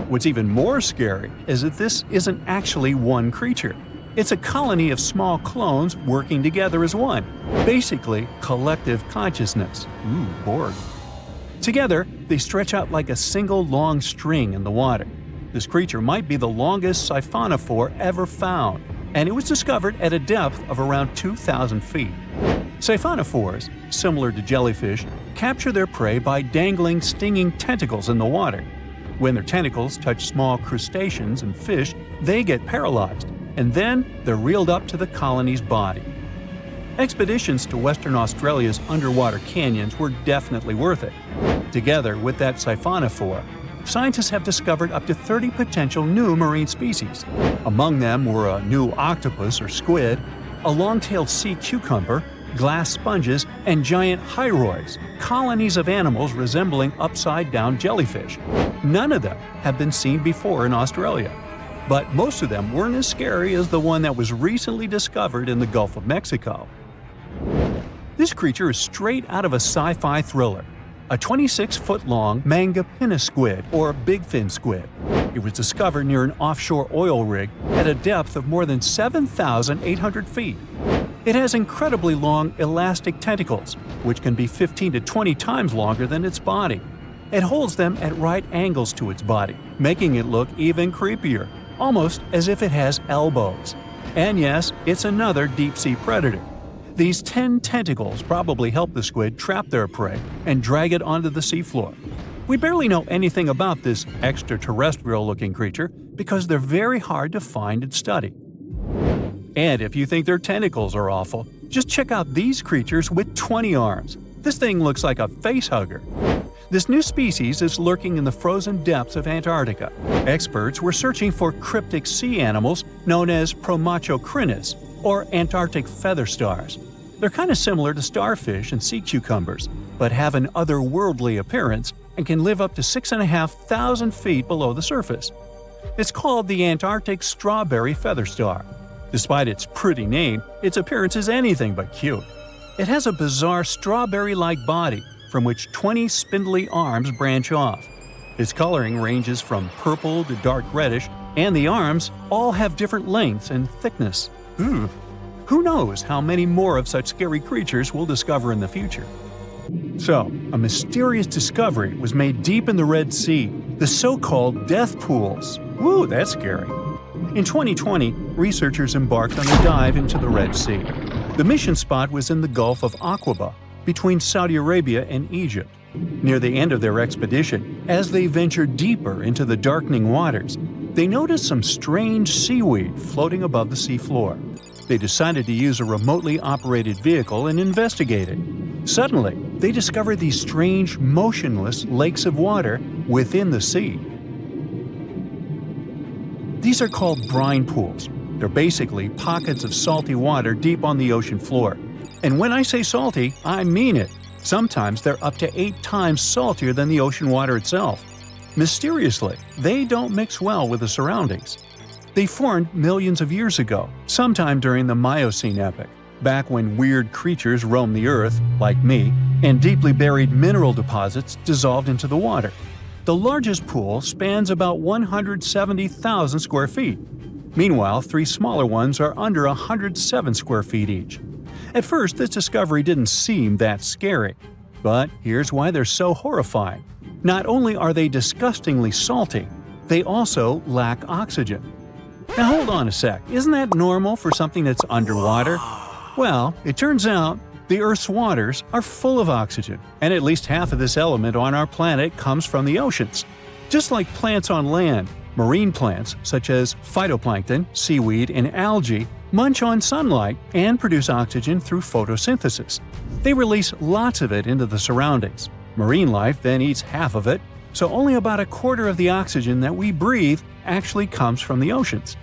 What's even more scary is that this isn't actually one creature. It's a colony of small clones working together as one. Basically, collective consciousness. Ooh, Borg. Together, they stretch out like a single long string in the water. This creature might be the longest siphonophore ever found, and it was discovered at a depth of around 2,000 feet. Siphonophores, similar to jellyfish, capture their prey by dangling stinging tentacles in the water. When their tentacles touch small crustaceans and fish, they get paralyzed, and then they're reeled up to the colony's body. Expeditions to Western Australia's underwater canyons were definitely worth it. Together with that siphonophore, scientists have discovered up to 30 potential new marine species. Among them were a new octopus or squid, a long-tailed sea cucumber, glass sponges, and giant hyroids, colonies of animals resembling upside-down jellyfish. None of them have been seen before in Australia. But most of them weren't as scary as the one that was recently discovered in the Gulf of Mexico. This creature is straight out of a sci-fi thriller, a 26-foot-long mangapinna squid or bigfin squid. It was discovered near an offshore oil rig at a depth of more than 7,800 feet. It has incredibly long elastic tentacles, which can be 15 to 20 times longer than its body. It holds them at right angles to its body, making it look even creepier, almost as if it has elbows. And yes, it's another deep-sea predator. These 10 tentacles probably help the squid trap their prey and drag it onto the seafloor. We barely know anything about this extraterrestrial-looking creature because they're very hard to find and study. And if you think their tentacles are awful, just check out these creatures with 20 arms. This thing looks like a facehugger. This new species is lurking in the frozen depths of Antarctica. Experts were searching for cryptic sea animals known as promachocrinis, or Antarctic feather stars. They're kind of similar to starfish and sea cucumbers, but have an otherworldly appearance and can live up to 6,500 feet below the surface. It's called the Antarctic strawberry feather star. Despite its pretty name, its appearance is anything but cute. It has a bizarre strawberry-like body from which 20 spindly arms branch off. Its coloring ranges from purple to dark reddish, and the arms all have different lengths and thickness. Who knows how many more of such scary creatures we'll discover in the future? So, a mysterious discovery was made deep in the Red Sea, the so-called death pools. Woo, that's scary. In 2020, researchers embarked on a dive into the Red Sea. The mission spot was in the Gulf of Aqaba, between Saudi Arabia and Egypt. Near the end of their expedition, as they ventured deeper into the darkening waters, they noticed some strange seaweed floating above the seafloor. They decided to use a remotely operated vehicle and investigate it. Suddenly, they discovered these strange, motionless lakes of water within the sea. These are called brine pools. They're basically pockets of salty water deep on the ocean floor. And when I say salty, I mean it. Sometimes they're up to 8 times saltier than the ocean water itself. Mysteriously, they don't mix well with the surroundings. They formed millions of years ago, sometime during the Miocene epoch, back when weird creatures roamed the earth, like me, and deeply buried mineral deposits dissolved into the water. The largest pool spans about 170,000 square feet. Meanwhile, 3 smaller ones are under 107 square feet each. At first, this discovery didn't seem that scary. But here's why they're so horrifying. Not only are they disgustingly salty, they also lack oxygen. Now hold on a sec, isn't that normal for something that's underwater? Well, it turns out the Earth's waters are full of oxygen, and at least half of this element on our planet comes from the oceans. Just like plants on land, marine plants such as phytoplankton, seaweed, and algae munch on sunlight and produce oxygen through photosynthesis. They release lots of it into the surroundings. Marine life then eats half of it, so only about a quarter of the oxygen that we breathe actually comes from the oceans.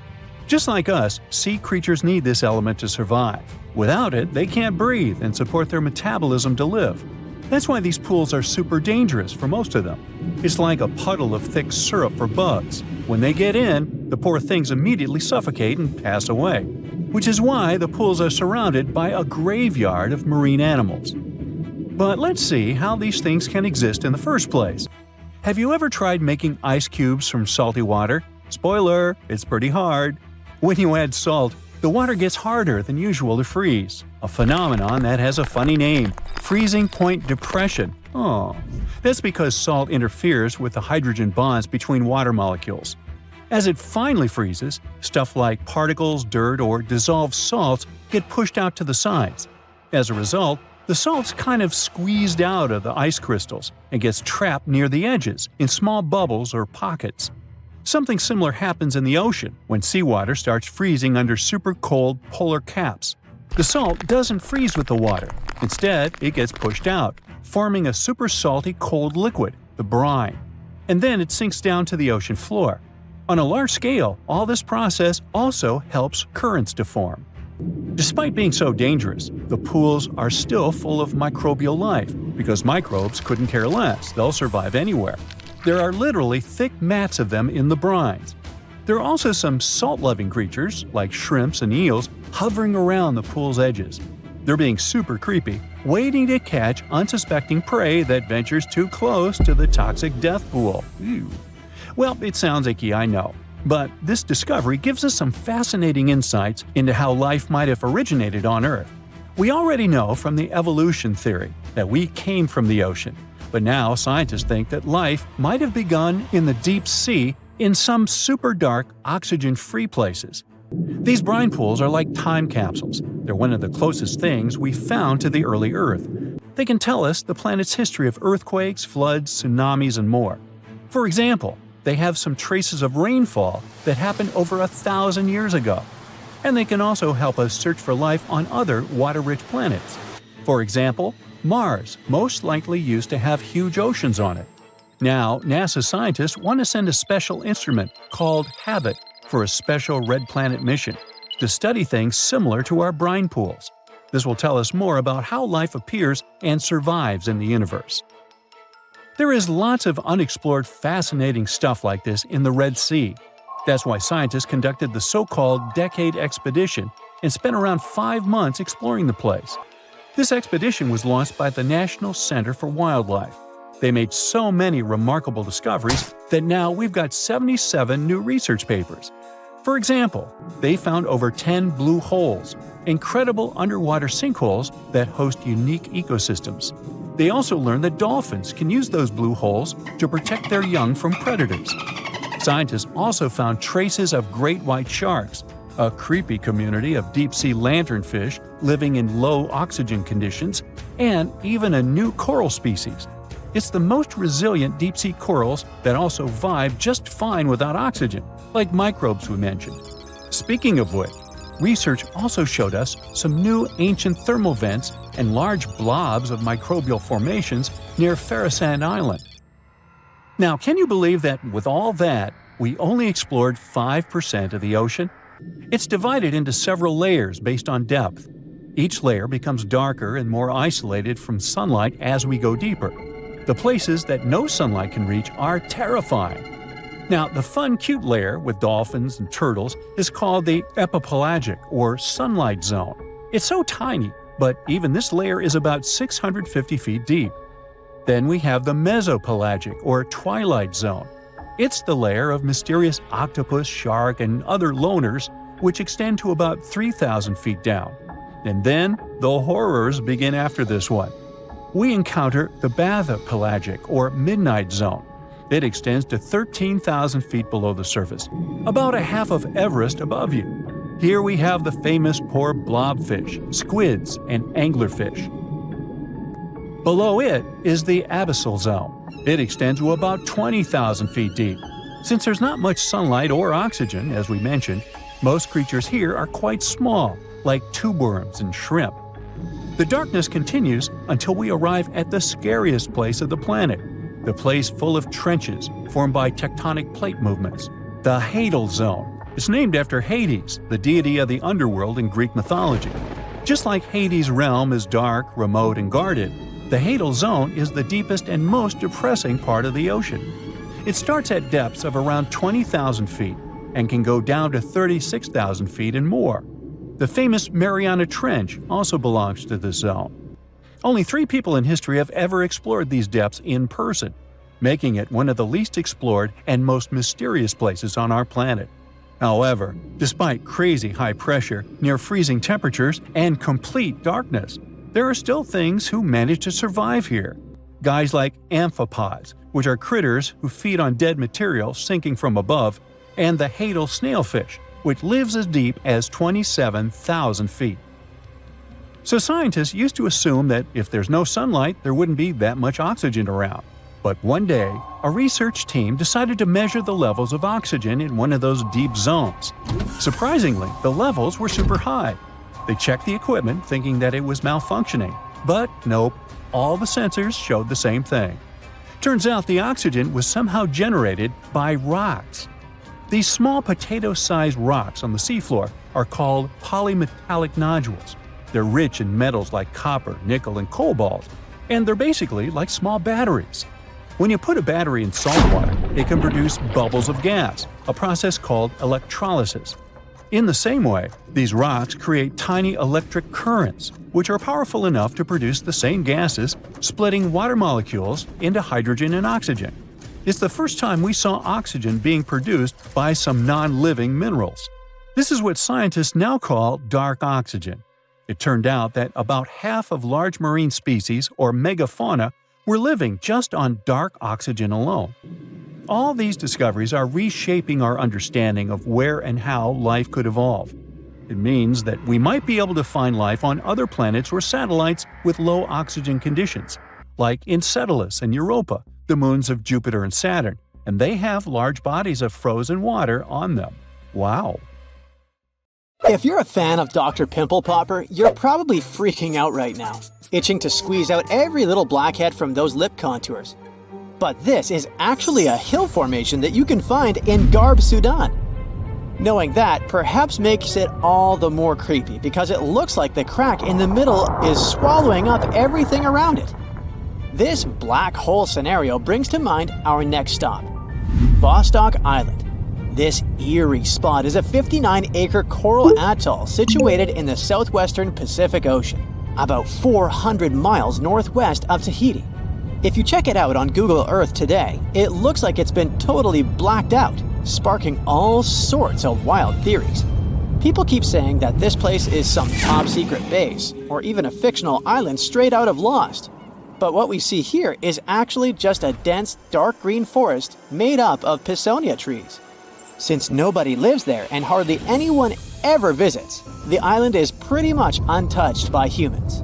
Just like us, sea creatures need this element to survive. Without it, they can't breathe and support their metabolism to live. That's why these pools are super dangerous for most of them. It's like a puddle of thick syrup for bugs. When they get in, the poor things immediately suffocate and pass away. Which is why the pools are surrounded by a graveyard of marine animals. But let's see how these things can exist in the first place. Have you ever tried making ice cubes from salty water? Spoiler, it's pretty hard. When you add salt, the water gets harder than usual to freeze, a phenomenon that has a funny name, freezing point depression. Oh, that's because salt interferes with the hydrogen bonds between water molecules. As it finally freezes, stuff like particles, dirt, or dissolved salts get pushed out to the sides. As a result, the salt's kind of squeezed out of the ice crystals and gets trapped near the edges in small bubbles or pockets. Something similar happens in the ocean when seawater starts freezing under super cold polar caps. The salt doesn't freeze with the water. Instead, it gets pushed out, forming a super salty cold liquid, the brine. And then it sinks down to the ocean floor. On a large scale, all this process also helps currents to form. Despite being so dangerous, the pools are still full of microbial life, because microbes couldn't care less, they'll survive anywhere. There are literally thick mats of them in the brines. There are also some salt-loving creatures, like shrimps and eels, hovering around the pool's edges. They're being super creepy, waiting to catch unsuspecting prey that ventures too close to the toxic death pool. Ew. Well, it sounds icky, I know. But this discovery gives us some fascinating insights into how life might have originated on Earth. We already know from the evolution theory that we came from the ocean, but now scientists think that life might have begun in the deep sea in some super dark, oxygen-free places. These brine pools are like time capsules. They're one of the closest things we found to the early Earth. They can tell us the planet's history of earthquakes, floods, tsunamis, and more. For example, they have some traces of rainfall that happened over 1,000 years ago. And they can also help us search for life on other water-rich planets. For example, Mars most likely used to have huge oceans on it. Now, NASA scientists want to send a special instrument called HABIT for a special red planet mission to study things similar to our brine pools. This will tell us more about how life appears and survives in the universe. There is lots of unexplored fascinating stuff like this in the Red Sea. That's why scientists conducted the so-called Decade expedition and spent around 5 months exploring the place. This expedition was launched by the National Center for Wildlife. They made so many remarkable discoveries that now we've got 77 new research papers. For example, they found over 10 blue holes, incredible underwater sinkholes that host unique ecosystems. They also learned that dolphins can use those blue holes to protect their young from predators. Scientists also found traces of great white sharks, a creepy community of deep-sea lanternfish living in low oxygen conditions, and even a new coral species. It's the most resilient deep-sea corals that also vibe just fine without oxygen, like microbes we mentioned. Speaking of which, research also showed us some new ancient thermal vents and large blobs of microbial formations near Farasand Island. Now, can you believe that with all that, we only explored 5% of the ocean? It's divided into several layers based on depth. Each layer becomes darker and more isolated from sunlight as we go deeper. The places that no sunlight can reach are terrifying. Now, the fun, cute layer with dolphins and turtles is called the epipelagic or sunlight zone. It's so tiny, but even this layer is about 650 feet deep. Then we have the mesopelagic or twilight zone. It's the layer of mysterious octopus, shark, and other loners, which extend to about 3,000 feet down. And then the horrors begin after this one. We encounter the bathypelagic or midnight zone. It extends to 13,000 feet below the surface, about a half of Everest above you. Here we have the famous poor blobfish, squids, and anglerfish. Below it is the abyssal zone. It extends to about 20,000 feet deep. Since there's not much sunlight or oxygen, as we mentioned, most creatures here are quite small, like tube worms and shrimp. The darkness continues until we arrive at the scariest place of the planet, the place full of trenches formed by tectonic plate movements, the Hadal Zone. It's named after Hades, the deity of the underworld in Greek mythology. Just like Hades' realm is dark, remote, and guarded, the Hadal Zone is the deepest and most depressing part of the ocean. It starts at depths of around 20,000 feet and can go down to 36,000 feet and more. The famous Mariana Trench also belongs to this zone. Only 3 people in history have ever explored these depths in person, making it one of the least explored and most mysterious places on our planet. However, despite crazy high pressure, near freezing temperatures, and complete darkness, there are still things who manage to survive here. Guys like amphipods, which are critters who feed on dead material sinking from above, and the Hadal snailfish, which lives as deep as 27,000 feet. So scientists used to assume that if there's no sunlight, there wouldn't be that much oxygen around. But one day, a research team decided to measure the levels of oxygen in one of those deep zones. Surprisingly, the levels were super high. They checked the equipment thinking that it was malfunctioning, but nope, all the sensors showed the same thing. Turns out the oxygen was somehow generated by rocks. These small potato-sized rocks on the seafloor are called polymetallic nodules. They're rich in metals like copper, nickel, and cobalt, and they're basically like small batteries. When you put a battery in salt water, it can produce bubbles of gas, a process called electrolysis. In the same way, these rocks create tiny electric currents, which are powerful enough to produce the same gases, splitting water molecules into hydrogen and oxygen. It's the first time we saw oxygen being produced by some non-living minerals. This is what scientists now call dark oxygen. It turned out that about half of large marine species, or megafauna, were living just on dark oxygen alone. All these discoveries are reshaping our understanding of where and how life could evolve. It means that we might be able to find life on other planets or satellites with low oxygen conditions, like Enceladus and Europa, the moons of Jupiter and Saturn, and they have large bodies of frozen water on them. Wow! If you're a fan of Dr. Pimple Popper, you're probably freaking out right now, itching to squeeze out every little blackhead from those lip contours. But this is actually a hill formation that you can find in Garb, Sudan. Knowing that perhaps makes it all the more creepy because it looks like the crack in the middle is swallowing up everything around it. This black hole scenario brings to mind our next stop, Vostok Island. This eerie spot is a 59-acre coral atoll situated in the southwestern Pacific Ocean, about 400 miles northwest of Tahiti. If you check it out on Google Earth today, it looks like it's been totally blacked out, sparking all sorts of wild theories. People keep saying that this place is some top-secret base, or even a fictional island straight out of Lost. But what we see here is actually just a dense, dark green forest made up of Pisonia trees. Since nobody lives there and hardly anyone ever visits, the island is pretty much untouched by humans.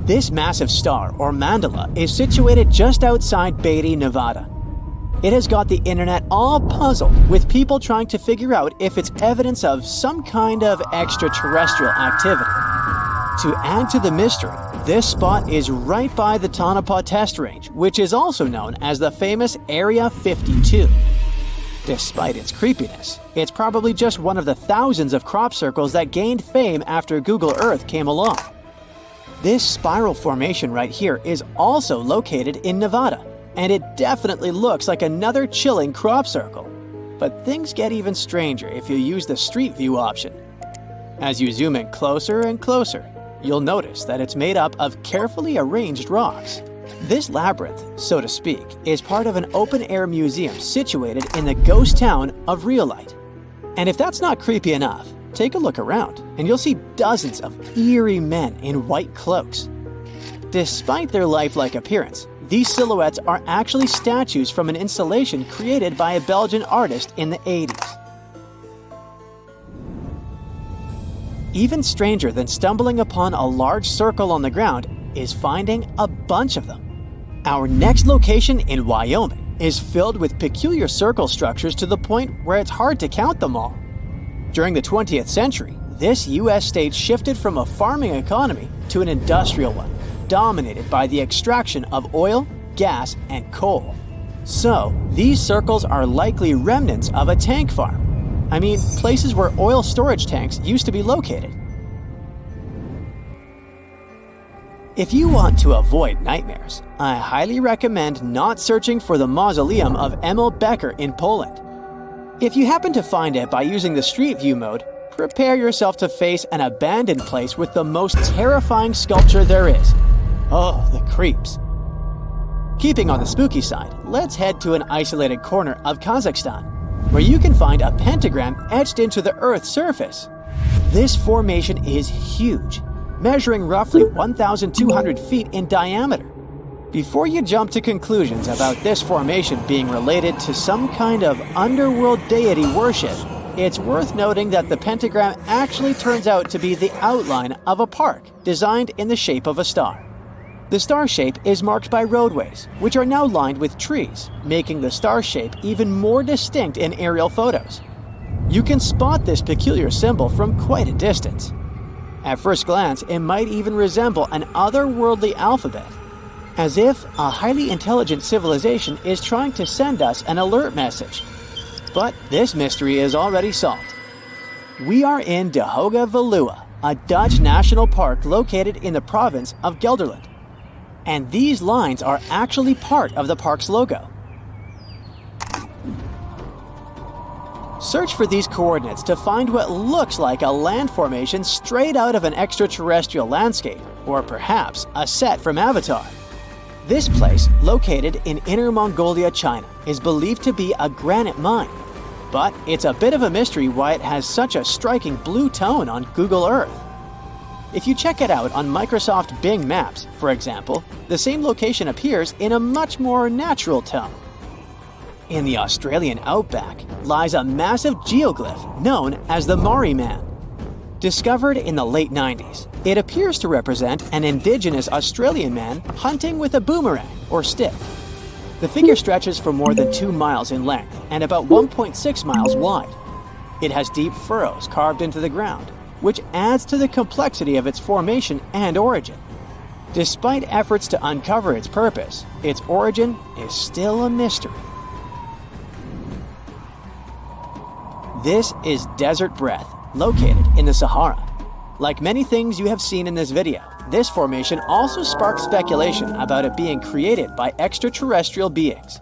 This massive star, or mandala, is situated just outside Beatty, Nevada. It has got the internet all puzzled, with people trying to figure out if it's evidence of some kind of extraterrestrial activity. To add to the mystery, this spot is right by the Tonopah Test Range, which is also known as the famous Area 52. Despite its creepiness, it's probably just one of the thousands of crop circles that gained fame after Google Earth came along. This spiral formation right here is also located in Nevada, and it definitely looks like another chilling crop circle. But things get even stranger if you use the street view option. As you zoom in closer and closer, you'll notice that it's made up of carefully arranged rocks. This labyrinth, so to speak, is part of an open-air museum situated in the ghost town of Rhyolite. And if that's not creepy enough, take a look around, and you'll see dozens of eerie men in white cloaks. Despite their lifelike appearance, these silhouettes are actually statues from an installation created by a Belgian artist in the 80s. Even stranger than stumbling upon a large circle on the ground is finding a bunch of them. Our next location in Wyoming is filled with peculiar circle structures to the point where it's hard to count them all. During the 20th century, this U.S. state shifted from a farming economy to an industrial one, dominated by the extraction of oil, gas, and coal. So, these circles are likely remnants of a tank farm. I mean, places where oil storage tanks used to be located. If you want to avoid nightmares, I highly recommend not searching for the mausoleum of Emil Becker in Poland. If you happen to find it by using the Street View mode, prepare yourself to face an abandoned place with the most terrifying sculpture there is. Oh, the creeps. Keeping on the spooky side, let's head to an isolated corner of Kazakhstan, where you can find a pentagram etched into the Earth's surface. This formation is huge, measuring roughly 1,200 feet in diameter. Before you jump to conclusions about this formation being related to some kind of underworld deity worship, it's worth noting that the pentagram actually turns out to be the outline of a park designed in the shape of a star. The star shape is marked by roadways, which are now lined with trees, making the star shape even more distinct in aerial photos. You can spot this peculiar symbol from quite a distance. At first glance, it might even resemble an otherworldly alphabet, as if a highly intelligent civilization is trying to send us an alert message. But this mystery is already solved. We are in De Hoge Veluwe, a Dutch national park located in the province of Gelderland. And these lines are actually part of the park's logo. Search for these coordinates to find what looks like a land formation straight out of an extraterrestrial landscape, or perhaps a set from Avatar. This place, located in Inner Mongolia, China, is believed to be a granite mine, but it's a bit of a mystery why it has such a striking blue tone on Google Earth. If you check it out on Microsoft Bing Maps, for example, the same location appears in a much more natural tone. In the Australian outback lies a massive geoglyph known as the Maori Man. Discovered in the late 90s, it appears to represent an indigenous Australian man hunting with a boomerang or stick. The figure stretches for more than 2 miles in length and about 1.6 miles wide. It has deep furrows carved into the ground, which adds to the complexity of its formation and origin. Despite efforts to uncover its purpose, its origin is still a mystery. This is desert breath, located in the Sahara. Like many things you have seen in this video, this formation also sparks speculation about it being created by extraterrestrial beings.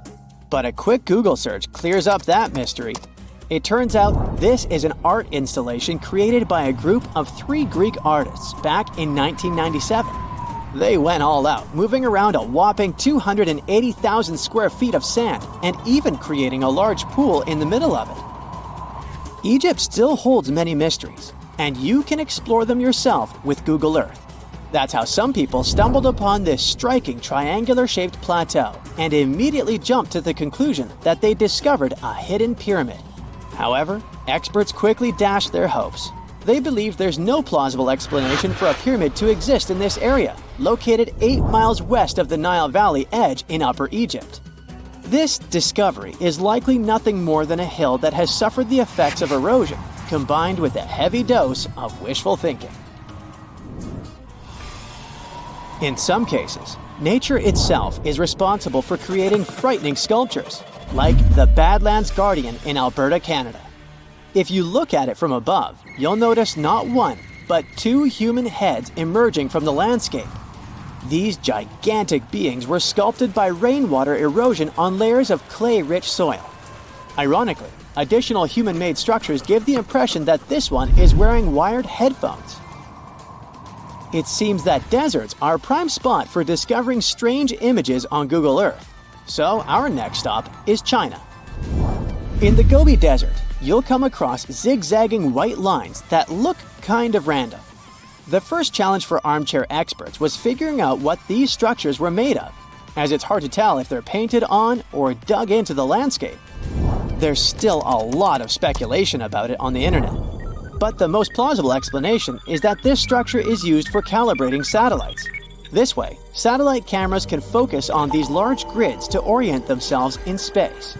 But a quick Google search clears up that mystery. It turns out this is an art installation created by a group of 3 Greek artists back in 1997. They went all out, moving around a whopping 280,000 square feet of sand and even creating a large pool in the middle of it. Egypt still holds many mysteries, and you can explore them yourself with Google Earth. That's how some people stumbled upon this striking triangular-shaped plateau and immediately jumped to the conclusion that they discovered a hidden pyramid. However, experts quickly dashed their hopes. They believe there's no plausible explanation for a pyramid to exist in this area, located 8 miles west of the Nile Valley edge in Upper Egypt. This discovery is likely nothing more than a hill that has suffered the effects of erosion, combined with a heavy dose of wishful thinking. In some cases, nature itself is responsible for creating frightening sculptures, like the Badlands Guardian in Alberta, Canada. If you look at it from above, you'll notice not 1, but 2 human heads emerging from the landscape. These gigantic beings were sculpted by rainwater erosion on layers of clay-rich soil. Ironically, additional human-made structures give the impression that this one is wearing wired headphones. It seems that deserts are a prime spot for discovering strange images on Google Earth. So our next stop is China. In the Gobi Desert, you'll come across zigzagging white lines that look kind of random. The first challenge for armchair experts was figuring out what these structures were made of, as it's hard to tell if they're painted on or dug into the landscape. There's still a lot of speculation about it on the internet, but the most plausible explanation is that this structure is used for calibrating satellites. This way, satellite cameras can focus on these large grids to orient themselves in space.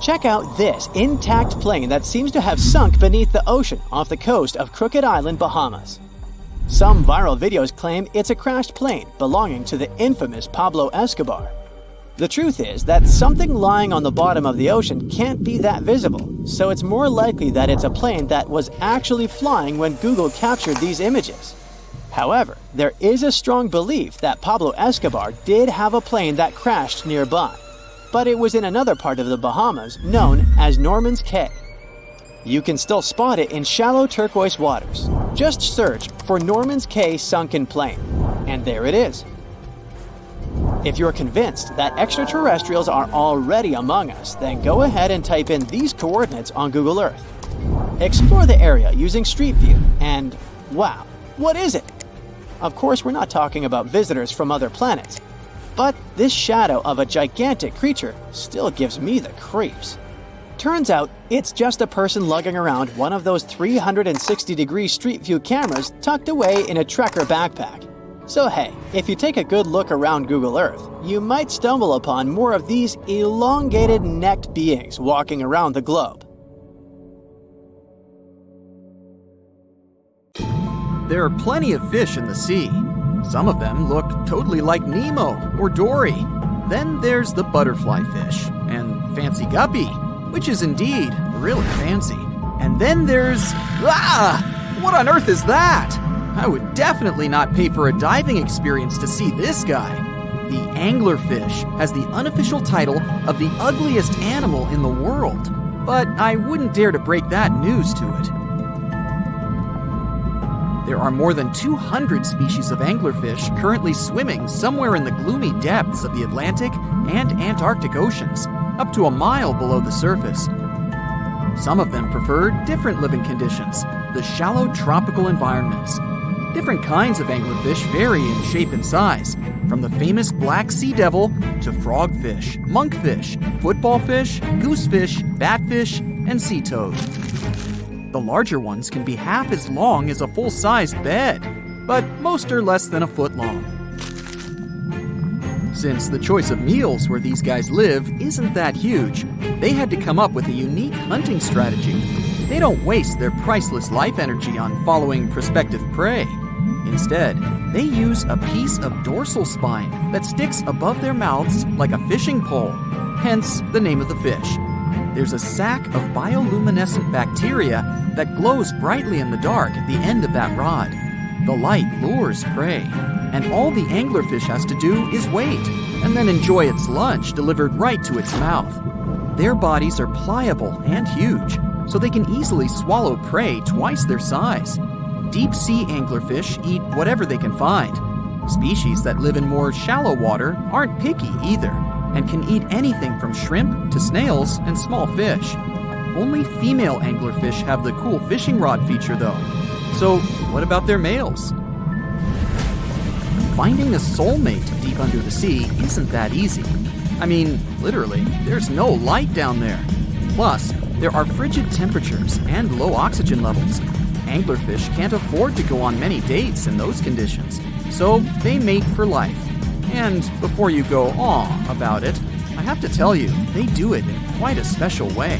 Check out this intact plane that seems to have sunk beneath the ocean off the coast of Crooked Island, Bahamas. Some viral videos claim it's a crashed plane belonging to the infamous Pablo Escobar. The truth is that something lying on the bottom of the ocean can't be that visible, so it's more likely that it's a plane that was actually flying when Google captured these images. However, there is a strong belief that Pablo Escobar did have a plane that crashed nearby, but it was in another part of the Bahamas known as Norman's Cay. You can still spot it in shallow turquoise waters. Just search for Norman's Cay sunken plane, and there it is. If you're convinced that extraterrestrials are already among us, then go ahead and type in these coordinates on Google Earth. Explore the area using Street View, and wow, what is it? Of course, we're not talking about visitors from other planets, but this shadow of a gigantic creature still gives me the creeps. Turns out, it's just a person lugging around one of those 360-degree Street View cameras tucked away in a trekker backpack. So hey, if you take a good look around Google Earth, you might stumble upon more of these elongated necked beings walking around the globe. There are plenty of fish in the sea. Some of them look totally like Nemo or Dory. Then there's the butterfly fish and fancy guppy, which is indeed really fancy. And then there's... what on earth is that? I would definitely not pay for a diving experience to see this guy. The anglerfish has the unofficial title of the ugliest animal in the world, but I wouldn't dare to break that news to it. There are more than 200 species of anglerfish currently swimming somewhere in the gloomy depths of the Atlantic and Antarctic Oceans, up to a mile below the surface. Some of them prefer different living conditions, the shallow tropical environments. Different kinds of anglerfish vary in shape and size, from the famous black sea devil to frogfish, monkfish, football fish, goosefish, batfish, and sea toad. The larger ones can be half as long as a full-sized bed, but most are less than a foot long. Since the choice of meals where these guys live isn't that huge, they had to come up with a unique hunting strategy. They don't waste their priceless life energy on following prospective prey. Instead, they use a piece of dorsal spine that sticks above their mouths like a fishing pole, hence the name of the fish. There's a sac of bioluminescent bacteria that glows brightly in the dark at the end of that rod. The light lures prey, and all the anglerfish has to do is wait, and then enjoy its lunch delivered right to its mouth. Their bodies are pliable and huge, so they can easily swallow prey twice their size. Deep-sea anglerfish eat whatever they can find. Species that live in more shallow water aren't picky either, and can eat anything from shrimp to snails and small fish. Only female anglerfish have the cool fishing rod feature though. So what about their males? Finding a soulmate deep under the sea isn't that easy. I mean, literally, there's no light down there. Plus, there are frigid temperatures and low oxygen levels. Anglerfish can't afford to go on many dates in those conditions, so they mate for life. And before you go aw about it, I have to tell you, they do it in quite a special way.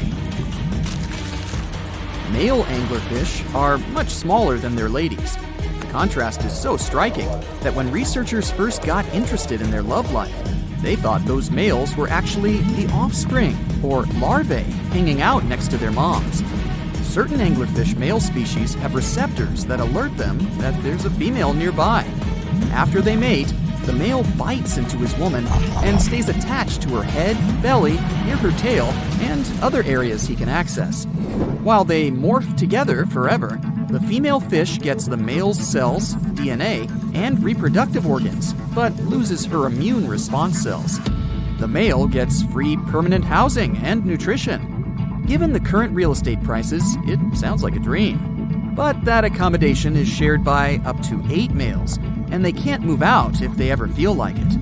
Male anglerfish are much smaller than their ladies. The contrast is so striking that when researchers first got interested in their love life, they thought those males were actually the offspring, or larvae, hanging out next to their moms. Certain anglerfish male species have receptors that alert them that there's a female nearby. After they mate, the male bites into his woman and stays attached to her head, belly, near her tail, and other areas he can access. While they morph together forever, the female fish gets the male's cells, DNA, and reproductive organs, but loses her immune response cells. The male gets free permanent housing and nutrition. Given the current real estate prices, it sounds like a dream. But that accommodation is shared by up to 8 males, and they can't move out if they ever feel like it.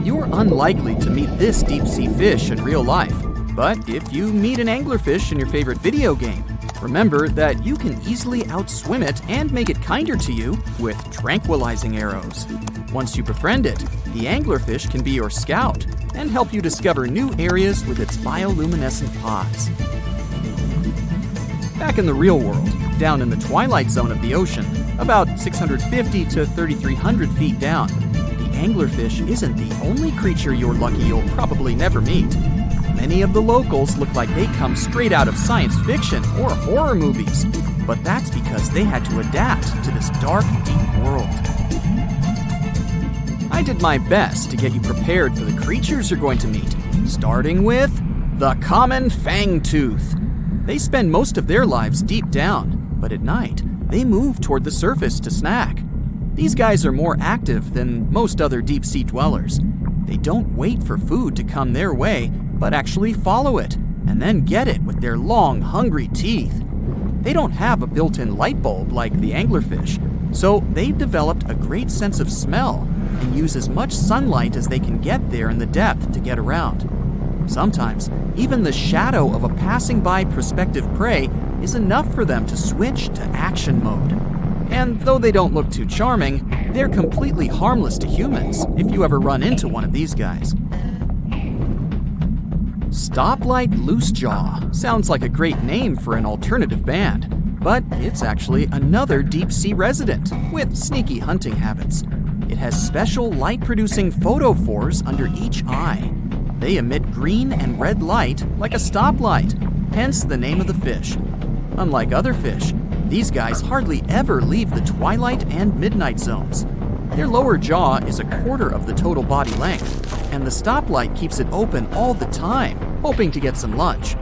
You're unlikely to meet this deep-sea fish in real life, but if you meet an anglerfish in your favorite video game, remember that you can easily outswim it and make it kinder to you with tranquilizing arrows. Once you befriend it, the anglerfish can be your scout and help you discover new areas with its bioluminescent pods. Back in the real world, down in the twilight zone of the ocean, about 650 to 3,300 feet down, the anglerfish isn't the only creature you're lucky you'll probably never meet. Many of the locals look like they come straight out of science fiction or horror movies, but that's because they had to adapt to this dark, deep world. I did my best to get you prepared for the creatures you're going to meet, starting with the common fangtooth. They spend most of their lives deep down, but at night, they move toward the surface to snack. These guys are more active than most other deep-sea dwellers. They don't wait for food to come their way, but actually follow it, and then get it with their long, hungry teeth. They don't have a built-in light bulb like the anglerfish, so they've developed a great sense of smell and use as much sunlight as they can get there in the depth to get around. Sometimes, even the shadow of a passing by prospective prey is enough for them to switch to action mode. And though they don't look too charming, they're completely harmless to humans if you ever run into one of these guys. Stoplight Loosejaw sounds like a great name for an alternative band, but it's actually another deep-sea resident with sneaky hunting habits. It has special light-producing photophores under each eye. They emit green and red light like a stoplight, hence the name of the fish. Unlike other fish, these guys hardly ever leave the twilight and midnight zones. Their lower jaw is a quarter of the total body length, and the stoplight keeps it open all the time, hoping to get some lunch.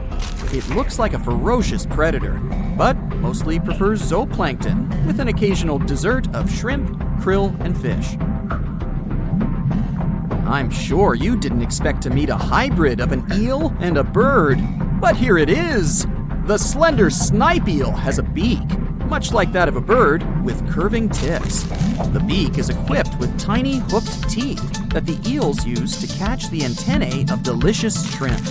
It looks like a ferocious predator, but mostly prefers zooplankton with an occasional dessert of shrimp, krill, and fish. I'm sure you didn't expect to meet a hybrid of an eel and a bird, but here it is! The slender snipe eel has a beak, much like that of a bird, with curving tips. The beak is equipped with tiny hooked teeth that the eels use to catch the antennae of delicious shrimp.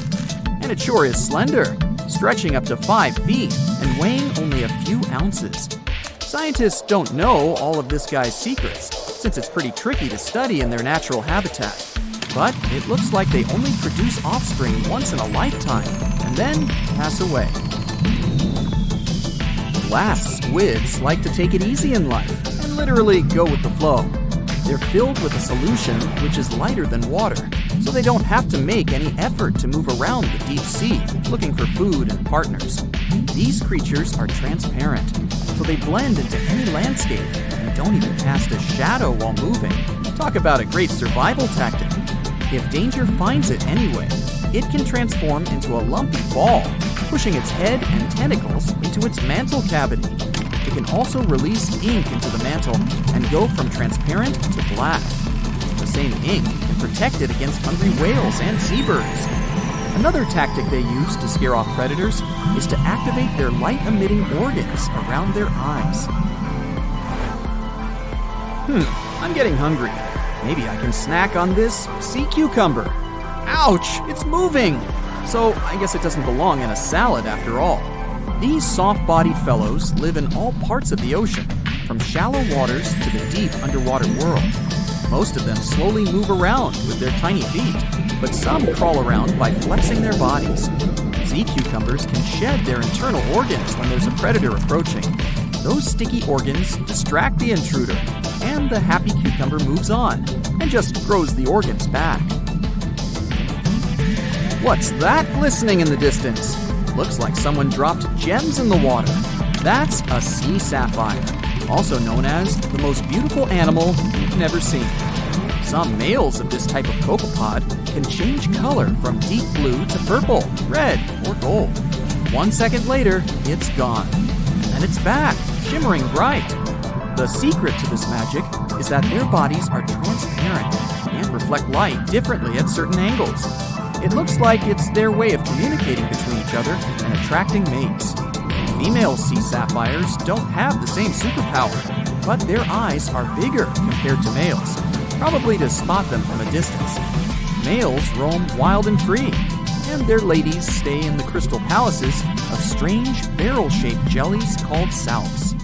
And it sure is slender, stretching up to 5 feet and weighing only a few ounces. Scientists don't know all of this guy's secrets, since it's pretty tricky to study in their natural habitat. But it looks like they only produce offspring once in a lifetime, and then pass away. Glass squids like to take it easy in life and literally go with the flow. They're filled with a solution which is lighter than water, so they don't have to make any effort to move around the deep sea looking for food and partners. These creatures are transparent, so they blend into any landscape and don't even cast a shadow while moving. Talk about a great survival tactic. If danger finds it anyway, it can transform into a lumpy ball, pushing its head and tentacles into its mantle cavity. It can also release ink into the mantle and go from transparent to black. The same ink can protect it against hungry whales and seabirds. Another tactic they use to scare off predators is to activate their light-emitting organs around their eyes. I'm getting hungry. Maybe I can snack on this sea cucumber. Ouch, it's moving! So I guess it doesn't belong in a salad after all. These soft-bodied fellows live in all parts of the ocean, from shallow waters to the deep underwater world. Most of them slowly move around with their tiny feet, but some crawl around by flexing their bodies. Sea cucumbers can shed their internal organs when there's a predator approaching. Those sticky organs distract the intruder, and the happy cucumber moves on and just grows the organs back. What's that glistening in the distance? Looks like someone dropped gems in the water. That's a sea sapphire, also known as the most beautiful animal you've never seen. Some males of this type of copepod can change color from deep blue to purple, red, or gold. 1 second later, it's gone. And it's back, shimmering bright. The secret to this magic is that their bodies are transparent and reflect light differently at certain angles. It looks like it's their way of communicating between each other and attracting mates. Female sea sapphires don't have the same superpower, but their eyes are bigger compared to males, probably to spot them from a distance. Males roam wild and free, and their ladies stay in the crystal palaces of strange barrel-shaped jellies called salps.